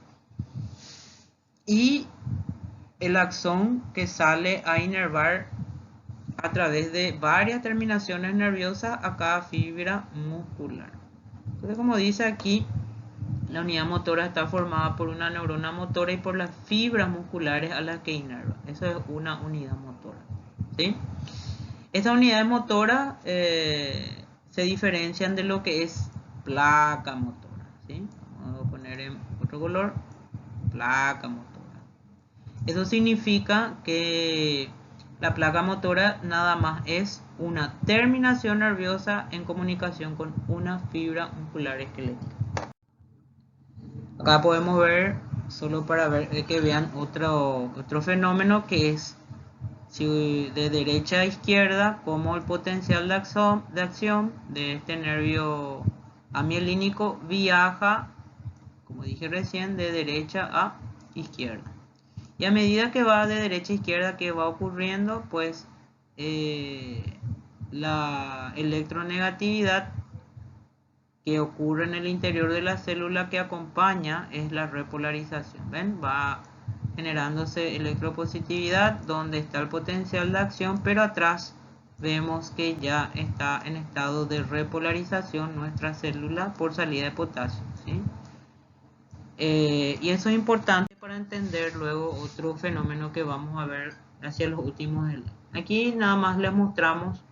y el axón que sale a inervar a través de varias terminaciones nerviosas a cada fibra muscular. Entonces, como dice aquí, la unidad motora está formada por una neurona motora y por las fibras musculares a las que inerva. Eso es una unidad motora, ¿sí? Estas unidades motoras se diferencian de lo que es placa motora, ¿sí? Vamos a poner en otro color, placa motora. Eso significa que la placa motora nada más es una terminación nerviosa en comunicación con una fibra muscular esquelética. Acá podemos ver, solo para ver que vean otro fenómeno, que es si de derecha a izquierda, como el potencial de acción de este nervio amielínico viaja, como dije recién, de derecha a izquierda. Y a medida que va de derecha a izquierda, que va ocurriendo, pues la electronegatividad que ocurre en el interior de la célula que acompaña es la repolarización. ¿Ven? Va generándose electropositividad donde está el potencial de acción, pero atrás vemos que ya está en estado de repolarización nuestra célula por salida de potasio, ¿sí? Y eso es importante para entender luego otro fenómeno que vamos a ver hacia los últimos slides. Aquí nada más les mostramos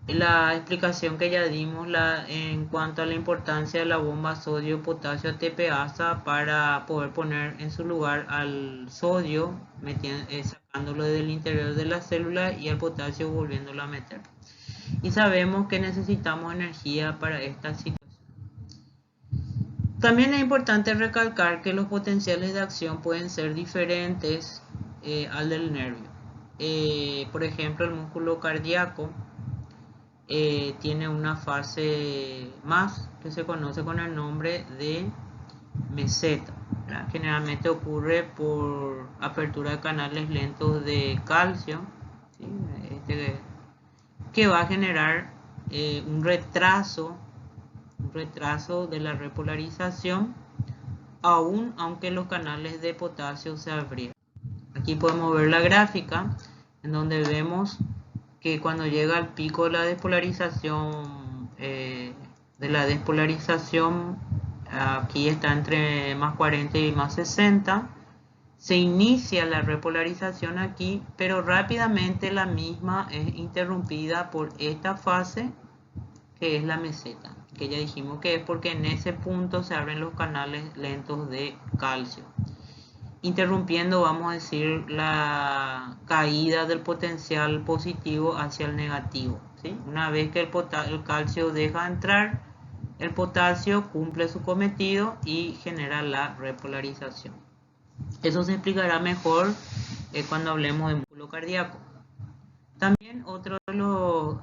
la explicación que ya dimos en cuanto a la importancia de la bomba sodio-potasio ATPasa para poder poner en su lugar al sodio, sacándolo del interior de la célula, y al potasio volviéndolo a meter. Y sabemos que necesitamos energía para esta situación. También es importante recalcar que los potenciales de acción pueden ser diferentes al del nervio. Por ejemplo, el músculo cardíaco tiene una fase más que se conoce con el nombre de meseta, ¿verdad? Generalmente ocurre por apertura de canales lentos de calcio, ¿sí? Que va a generar un retraso de la repolarización, aunque los canales de potasio se abrieran. Aquí podemos ver la gráfica en donde vemos que cuando llega al pico de la despolarización, aquí está entre más 40 y más 60, se inicia la repolarización aquí, pero rápidamente la misma es interrumpida por esta fase que es la meseta, que ya dijimos que es porque en ese punto se abren los canales lentos de calcio, interrumpiendo, vamos a decir, la caída del potencial positivo hacia el negativo, ¿sí? Una vez que el calcio deja entrar, el potasio cumple su cometido y genera la repolarización. Eso se explicará mejor cuando hablemos de músculo cardíaco. También otro de los...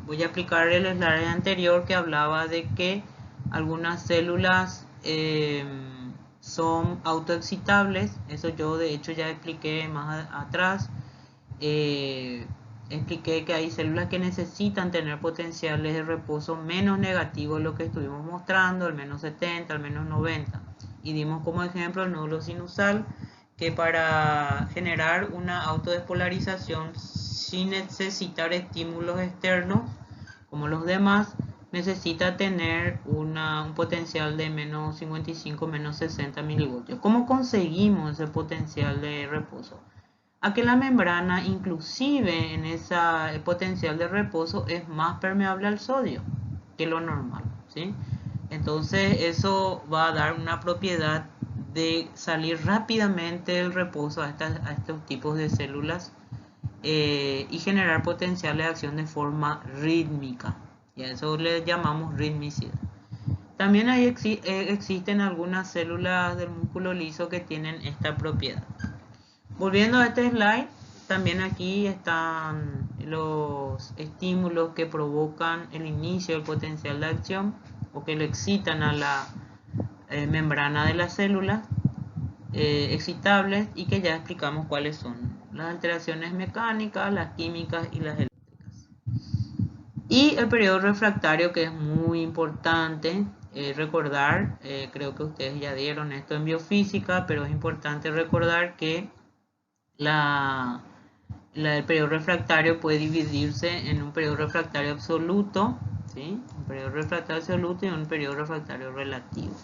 voy a aplicar el slide anterior que hablaba de que algunas células son autoexcitables. Eso yo de hecho ya expliqué más atrás. Expliqué que hay células que necesitan tener potenciales de reposo menos negativos, lo que estuvimos mostrando, al menos 70, al menos 90. Y dimos como ejemplo el nódulo sinusal, que para generar una autodespolarización sin necesitar estímulos externos como los demás, necesita tener un potencial de menos 55, menos 60 milivoltios. ¿Cómo conseguimos ese potencial de reposo? A que la membrana, inclusive en ese potencial de reposo, es más permeable al sodio que lo normal, ¿sí? Entonces eso va a dar una propiedad de salir rápidamente del reposo a estos tipos de células y generar potenciales de acción de forma rítmica. Y a eso le llamamos ritmicidad. También existen algunas células del músculo liso que tienen esta propiedad. Volviendo a este slide, también aquí están los estímulos que provocan el inicio del potencial de acción o que lo excitan a la membrana de las células excitables, y que ya explicamos cuáles son: las alteraciones mecánicas, las químicas y las eléctricas. Y el periodo refractario, que es muy importante recordar, creo que ustedes ya dieron esto en biofísica, pero es importante recordar que el periodo refractario puede dividirse en un periodo refractario absoluto, ¿sí? Un periodo refractario absoluto y un periodo refractario relativo.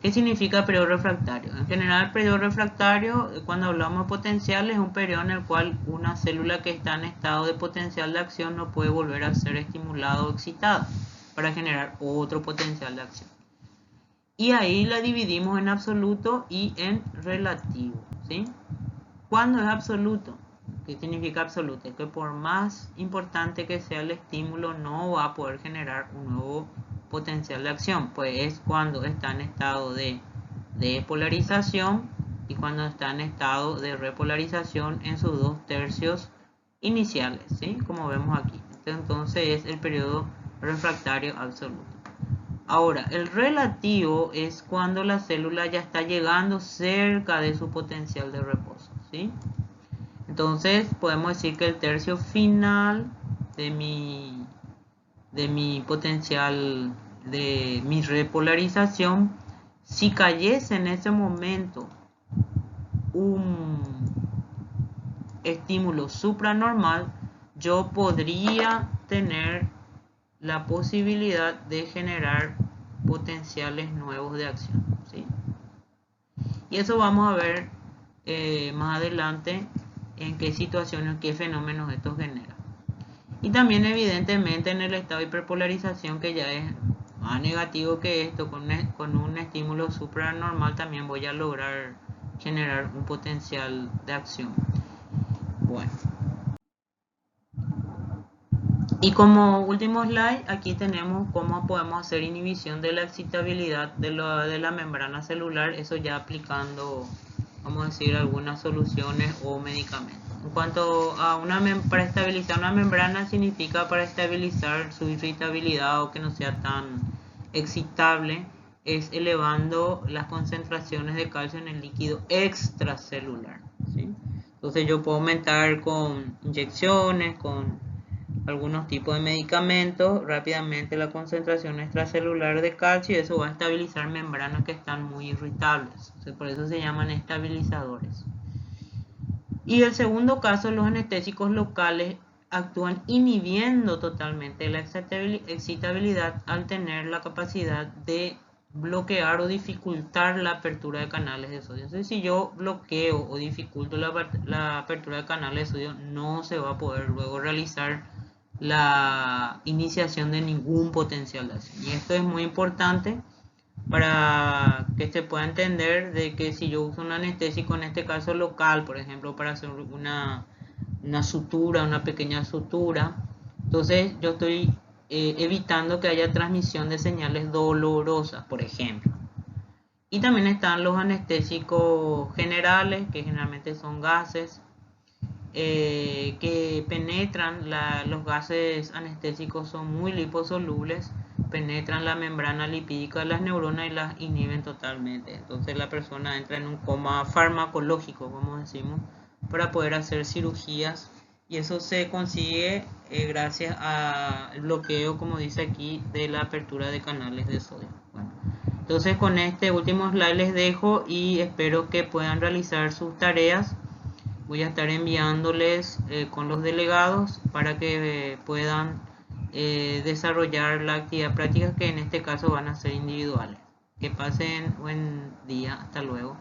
¿Qué significa periodo refractario? En general, el periodo refractario, cuando hablamos de potencial, es un periodo en el cual una célula que está en estado de potencial de acción no puede volver a ser estimulada o excitada para generar otro potencial de acción. Y ahí la dividimos en absoluto y en relativo, ¿sí? ¿Cuándo es absoluto? ¿Qué significa absoluto? Es que por más importante que sea el estímulo, no va a poder generar un nuevo potencial de acción, pues es cuando está en estado de despolarización y cuando está en estado de repolarización en sus 2/3 iniciales, ¿sí? Como vemos aquí. Entonces es el periodo refractario absoluto. Ahora, el relativo es cuando la célula ya está llegando cerca de su potencial de reposo, ¿sí? Entonces podemos decir que el tercio final de mi potencial, de mi repolarización, si cayese en ese momento un estímulo supranormal, yo podría tener la posibilidad de generar potenciales nuevos de acción, ¿sí? Y eso vamos a ver más adelante en qué situaciones, qué fenómenos estos generan. Y también evidentemente en el estado de hiperpolarización, que ya es más negativo que esto, con un estímulo supranormal también voy a lograr generar un potencial de acción. Bueno. Y como último slide, aquí tenemos cómo podemos hacer inhibición de la excitabilidad de la membrana celular, eso ya aplicando, vamos a decir, algunas soluciones o medicamentos. En cuanto a para estabilizar una membrana, significa para estabilizar su irritabilidad o que no sea tan excitable, es elevando las concentraciones de calcio en el líquido extracelular, ¿sí? Entonces yo puedo aumentar con inyecciones, con algunos tipos de medicamentos rápidamente la concentración extracelular de calcio, y eso va a estabilizar membranas que están muy irritables. Entonces, por eso se llaman estabilizadores. Y el segundo caso, los anestésicos locales actúan inhibiendo totalmente la excitabilidad al tener la capacidad de bloquear o dificultar la apertura de canales de sodio. Entonces, si yo bloqueo o dificulto la apertura de canales de sodio, no se va a poder luego realizar la iniciación de ningún potencial de acción. Y esto es muy importante para que se pueda entender de que si yo uso un anestésico, en este caso local, por ejemplo, para hacer una sutura, una pequeña sutura, entonces yo estoy evitando que haya transmisión de señales dolorosas, por ejemplo. Y también están los anestésicos generales, que generalmente son gases, que penetran, los gases anestésicos son muy liposolubles, penetran la membrana lipídica de las neuronas y las inhiben totalmente. Entonces la persona entra en un coma farmacológico, como decimos, para poder hacer cirugías, y eso se consigue gracias al bloqueo, como dice aquí, de la apertura de canales de sodio. Bueno, entonces con este último slide les dejo y espero que puedan realizar sus tareas. Voy a estar enviándoles con los delegados para que puedan desarrollar la actividad práctica, que en este caso van a ser individuales. Que pasen buen día. Hasta luego.